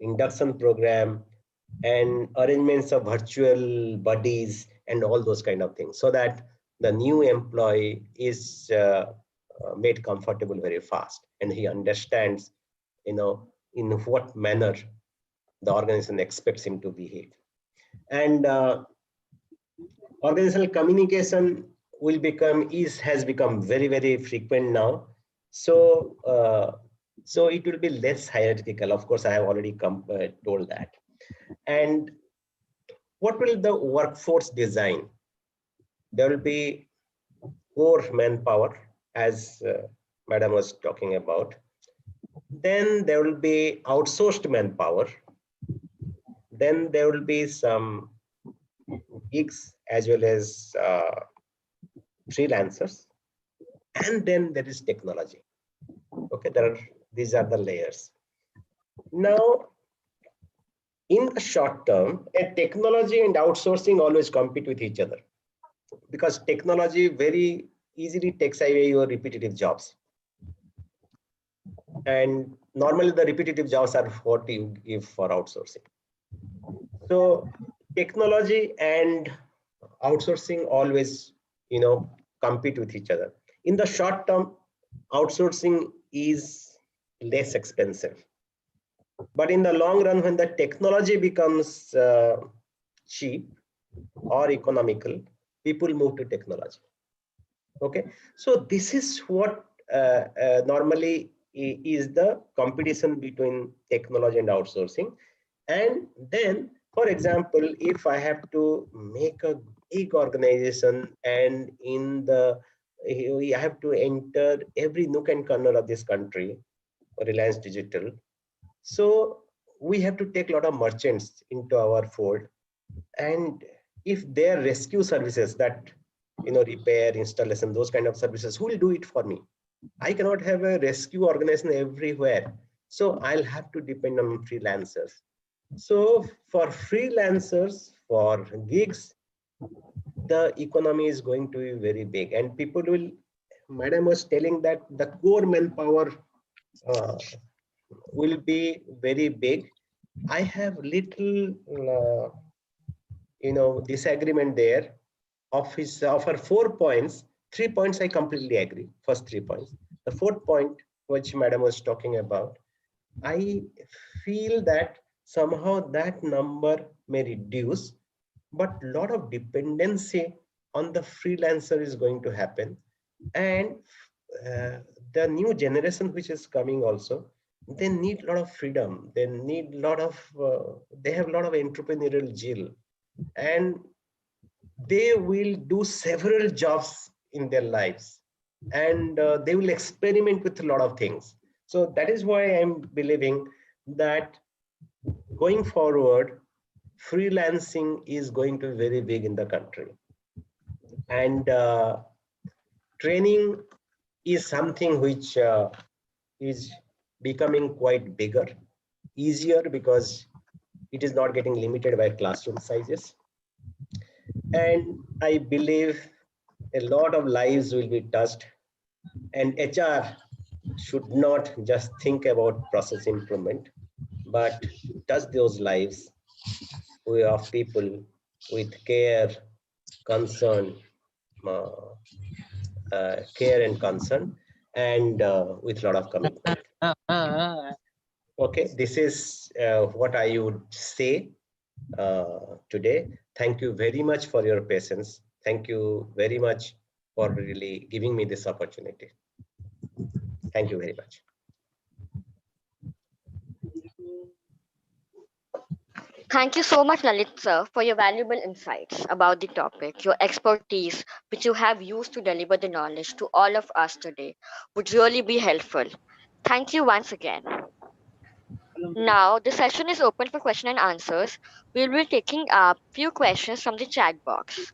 induction program and arrangements of virtual buddies and all those kind of things, so that the new employee is made comfortable very fast, and he understands, in what manner the organization expects him to behave. And organizational communication has become very, very frequent now. So so it will be less hierarchical. Of course, I have already told that. And what will the workforce design? There will be core manpower, as Madam was talking about. Then there will be outsourced manpower. Then there will be some gigs as well as freelancers. And then there is technology. Okay, these are the layers. Now, in the short term, technology and outsourcing always compete with each other, because technology very easily takes away your repetitive jobs. And normally the repetitive jobs are what you give for outsourcing. So technology and outsourcing always, compete with each other. In the short term, outsourcing is less expensive. But in the long run, when the technology becomes cheap or economical, people move to technology. Okay, so this is what normally is the competition between technology and outsourcing. And then, for example, if I have to make a big organization, and I have to enter every nook and corner of this country, Reliance Digital. So we have to take a lot of merchants into our fold. And if their rescue services, that repair, installation, those kind of services, who will do it for me? I cannot have a rescue organization everywhere. So I'll have to depend on freelancers. So for freelancers, for gigs, the economy is going to be very big, and people will, Madam was telling that the core manpower will be very big. I have little, disagreement there. Of her 4 points, 3 points I completely agree. First 3 points. The fourth point, which Madam was talking about, I feel that somehow that number may reduce, but a lot of dependency on the freelancer is going to happen. And the new generation which is coming also, they need a lot of freedom. They need a lot of, they have a lot of entrepreneurial zeal, and they will do several jobs in their lives, and they will experiment with a lot of things. So that is why I'm believing that going forward, freelancing is going to be very big in the country. And training is something which is becoming quite bigger, easier, because it is not getting limited by classroom sizes. And I believe a lot of lives will be touched, and HR should not just think about process improvement, but touch those lives of people with care, concern, care and concern, and with a lot of commitment. Okay, this is what I would say today. Thank you very much for your patience. Thank you very much for really giving me this opportunity. Thank you very much. Thank you so much, Lalit sir, for your valuable insights about the topic. Your expertise, which you have used to deliver the knowledge to all of us today, would really be helpful. Thank you once again. Now, the session is open for question and answers. We'll be taking up few questions from the chat box.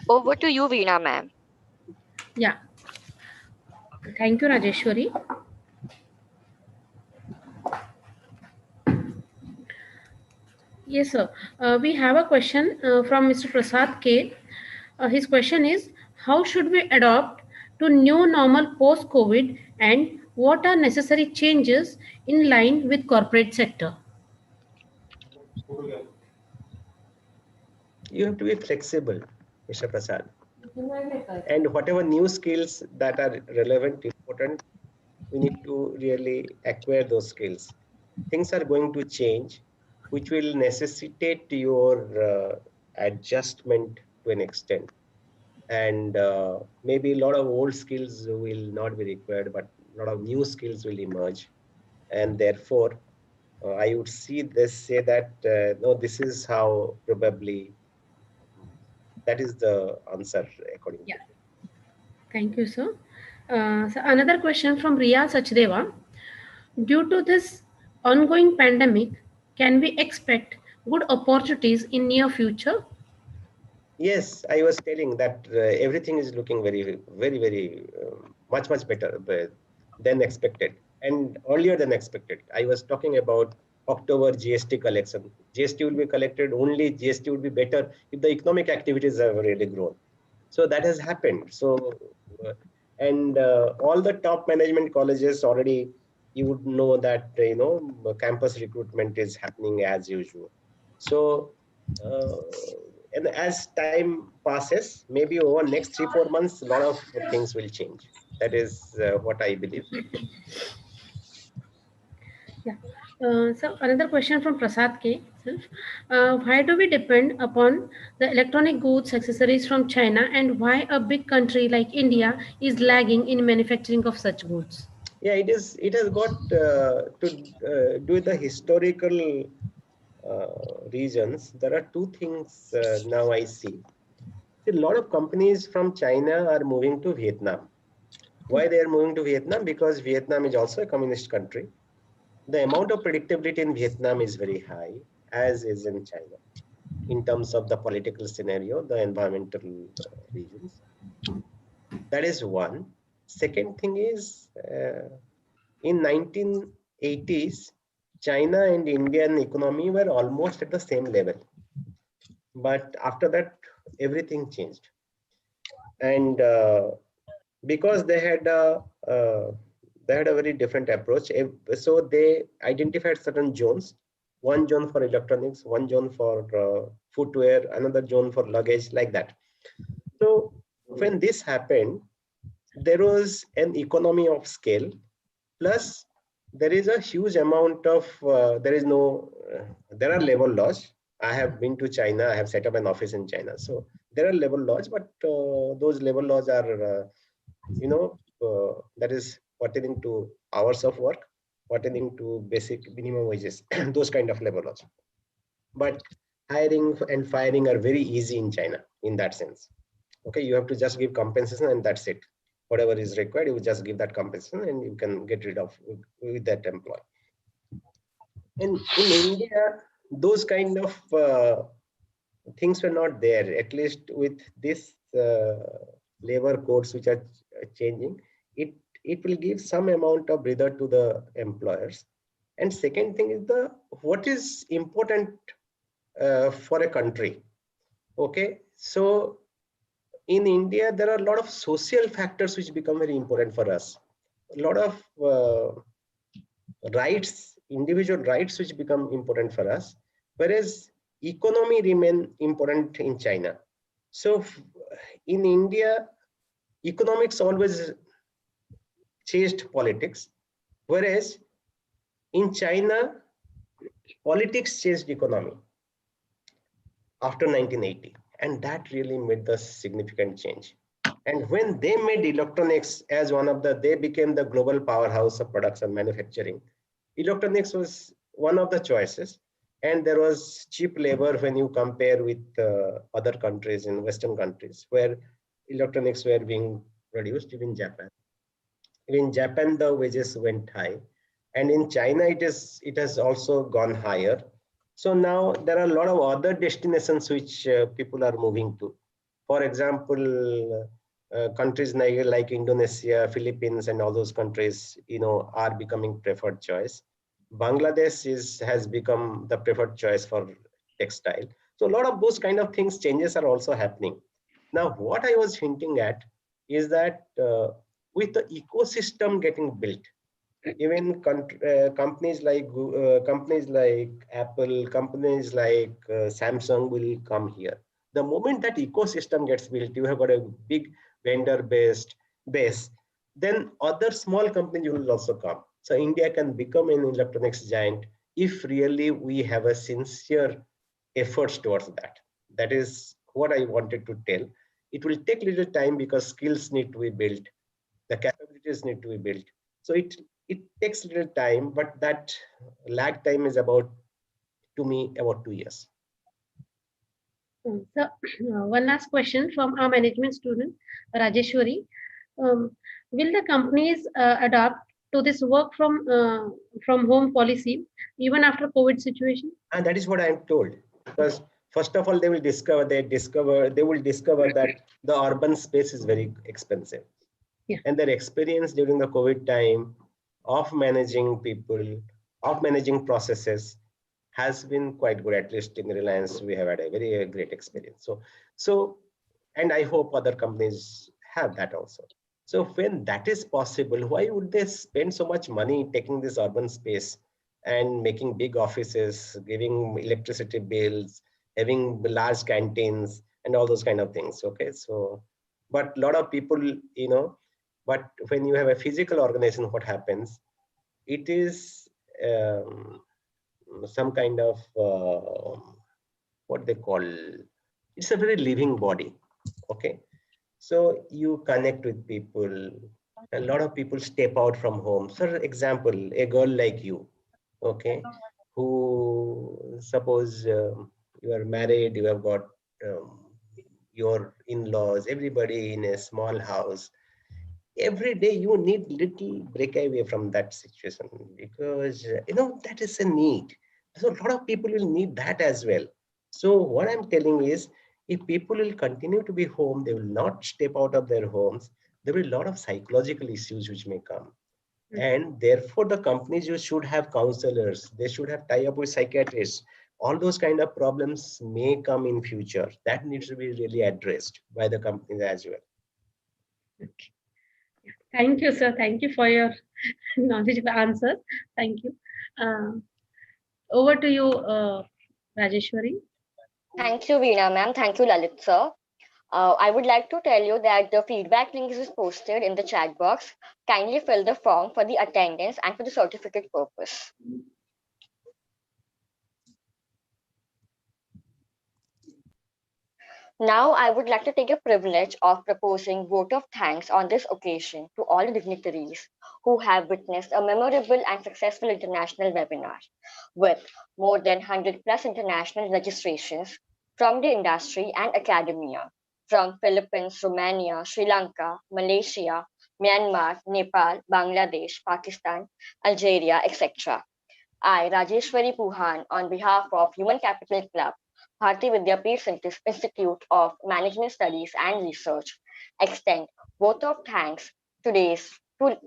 Over to you, Veena ma'am. Yeah. Thank you, Rajeshwari. Yes, sir. We have a question from Mr. Prasad K. His question is, how should we adopt to new normal post-COVID, and what are necessary changes in line with corporate sector? You have to be flexible, Mr. Prasad. And whatever new skills that are relevant, important, we need to really acquire those skills. Things are going to change, which will necessitate your adjustment to an extent. And maybe a lot of old skills will not be required, but a lot of new skills will emerge. And therefore, I would say that no, this is how probably that is the answer according to me. Thank you, sir. So another question from Riya Sachdeva. Due to this ongoing pandemic, can we expect good opportunities in near future? Yes, I was telling that everything is looking very, very, very much better than expected, and earlier than expected. I was talking about October GST collection. GST will be collected, only GST would be better if the economic activities have really grown. So that has happened. So, and all the top management colleges already, you would know that, campus recruitment is happening as usual. So, and as time passes, maybe over next 3-4 months, a lot of things will change. That is what I believe. Yeah. So another question from Prasad K. Why do we depend upon the electronic goods accessories from China, and why a big country like India is lagging in manufacturing of such goods? Yeah, it is. It has got to do with the historical reasons. There are two things now I see. A lot of companies from China are moving to Vietnam. Why they are moving to Vietnam? Because Vietnam is also a communist country. The amount of predictability in Vietnam is very high, as is in China, in terms of the political scenario, the environmental reasons. That is one. Second thing is, in 1980s, China and Indian economy were almost at the same level. But after that, everything changed. And because they had a very different approach, so they identified certain zones. One zone for electronics, one zone for footwear, another zone for luggage, like that. So when this happened, there was an economy of scale, plus there is a huge amount of, there are labor laws. I have been to China, I have set up an office in China. So there are labor laws, but those labor laws are, that is pertaining to hours of work, pertaining to basic minimum wages, those kind of labor laws. But hiring and firing are very easy in China in that sense. Okay, you have to just give compensation and that's it. Whatever is required, you just give that compensation and you can get rid of with that employee. And in India, those kind of things were not there, at least with this labor codes which are changing. It will give some amount of breather to the employers. And second thing is what is important for a country. Okay, so in India, there are a lot of social factors which become very important for us. A lot of rights, individual rights which become important for us, whereas economy remain important in China. So in India, economics always chased politics, whereas in China, politics chased economy after 1980. And that really made the significant change. And when they made electronics as one of they became the global powerhouse of production manufacturing. Electronics was one of the choices. And there was cheap labor when you compare with other countries in Western countries where electronics were being produced, even Japan. In Japan, the wages went high. And in China, it has also gone higher. So now there are a lot of other destinations which people are moving to. For example, countries like Indonesia, Philippines, and all those countries, are becoming preferred choice. Bangladesh has become the preferred choice for textile. So a lot of those kind of changes are also happening. Now, what I was hinting at is that with the ecosystem getting built, even companies like Apple, companies like Samsung will come here. The moment that ecosystem gets built, you have got a big vendor base, then other small companies will also come. So India can become an electronics giant if really we have a sincere efforts towards that. That is what I wanted to tell. It will take little time because skills need to be built, the capabilities need to be built. So it takes a little time, but that lag time is about 2 years. So one last question from our management student, Rajeshwari. Will the companies adapt to this work from home policy even after COVID situation? And that is what I am told. Because first of all, they will discover that the urban space is very expensive. Yeah. And their experience during the COVID time of managing people, of managing processes has been quite good. At least in Reliance, we have had a very great experience. So, and I hope other companies have that also. So when that is possible, why would they spend so much money taking this urban space and making big offices, giving electricity bills, having large canteens and all those kind of things? Okay, so, but a lot of people, but when you have a physical organization, what happens? It is some kind of what they call, it's a very living body. Okay, so you connect with people. A lot of people step out from home. For example, a girl like you, okay, who suppose you are married, you have got your in-laws, everybody in a small house. Every day you need little break away from that situation because that is a need. So a lot of people will need that as well. So what I'm telling is, if people will continue to be home, they will not step out of their homes, there will be a lot of psychological issues which may come. And therefore the companies, you should have counselors, they should have tie up with psychiatrists. All those kind of problems may come in future. That needs to be really addressed by the companies as well. Okay. Thank you, sir. Thank you for your knowledgeable answers. Thank you. Over to you, Rajeshwari. Thank you, Veena ma'am. Thank you, Lalit sir. I would like to tell you that the feedback link is posted in the chat box. Kindly fill the form for the attendance and for the certificate purpose. Now, I would like to take the privilege of proposing vote of thanks on this occasion to all the dignitaries who have witnessed a memorable and successful international webinar with more than 100 plus international registrations from the industry and academia from Philippines, Romania, Sri Lanka, Malaysia, Myanmar, Nepal, Bangladesh, Pakistan, Algeria, etc. I, Rajeshwari Puhan, on behalf of Human Capital Club, Bharati Vidyapeeth Institute of Management Studies and Research, extend vote of thanks to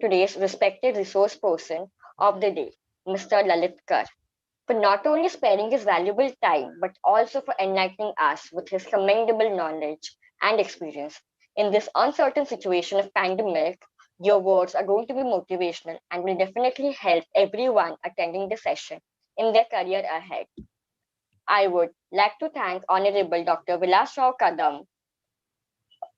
today's respected resource person of the day, Mr. Lalit Kar, for not only sparing his valuable time, but also for enlightening us with his commendable knowledge and experience. In this uncertain situation of pandemic, your words are going to be motivational and will definitely help everyone attending the session in their career ahead. I would like to thank Honorable Dr. Vilas Rao Kadam,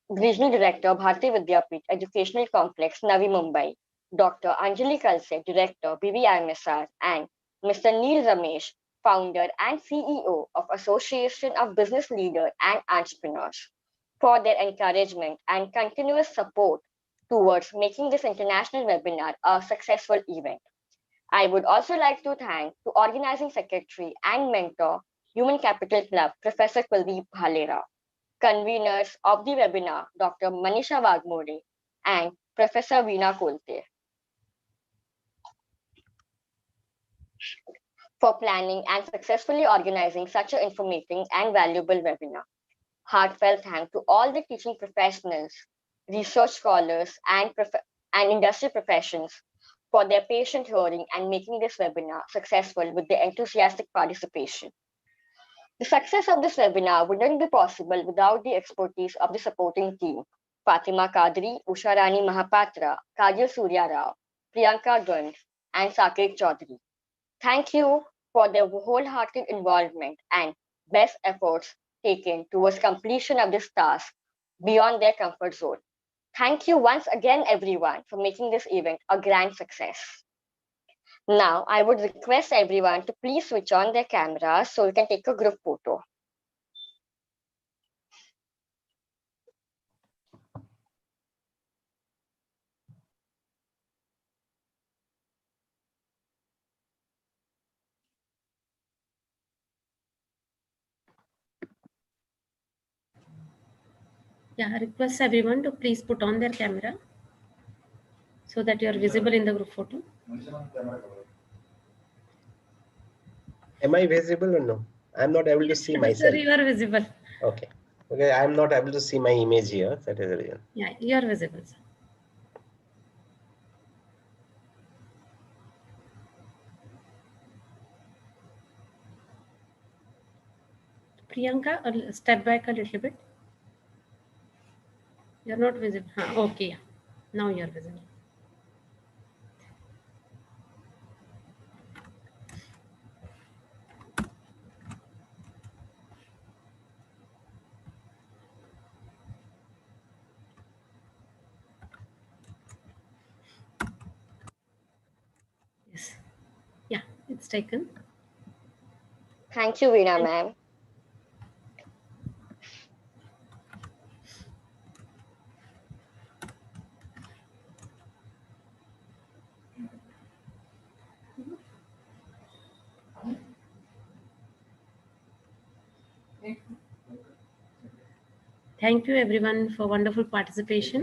Regional Director, Bharati Vidyapeeth Educational Complex, Navi Mumbai, Dr. Anjali Kalse, Director, BVIMSR, and Mr. Neil Ramesh, Founder and CEO of Association of Business Leaders and Entrepreneurs, for their encouragement and continuous support towards making this international webinar a successful event. I would also like to thank the organizing secretary and mentor, Human Capital Club, Professor Kuldeep Bhalera, conveners of the webinar, Dr. Manisha Wagmore and Professor Veena Kolte, for planning and successfully organizing such an informative and valuable webinar. Heartfelt thanks to all the teaching professionals, research scholars, and industry professions for their patient hearing and making this webinar successful with their enthusiastic participation. The success of this webinar wouldn't be possible without the expertise of the supporting team, Fatima Kadri, Usha Rani Mahapatra, Kajal Surya Rao, Priyanka Gund, and Saket Chaudhary. Thank you for their wholehearted involvement and best efforts taken towards completion of this task beyond their comfort zone. Thank you once again, everyone, for making this event a grand success. Now, I would request everyone to please switch on their cameras so we can take a group photo. Yeah, I request everyone to please put on their camera so that you are visible in the group photo. Am I visible or no? I'm not able to see myself. Sir, you are visible. Okay. Okay, I'm not able to see my image here. That is the reason. Yeah, you are visible, sir. Priyanka, step back a little bit. You're not visible. Okay, yeah. Now you're visible. Yes. Yeah, it's taken. Thank you, Veena ma'am. Thank you everyone for wonderful participation.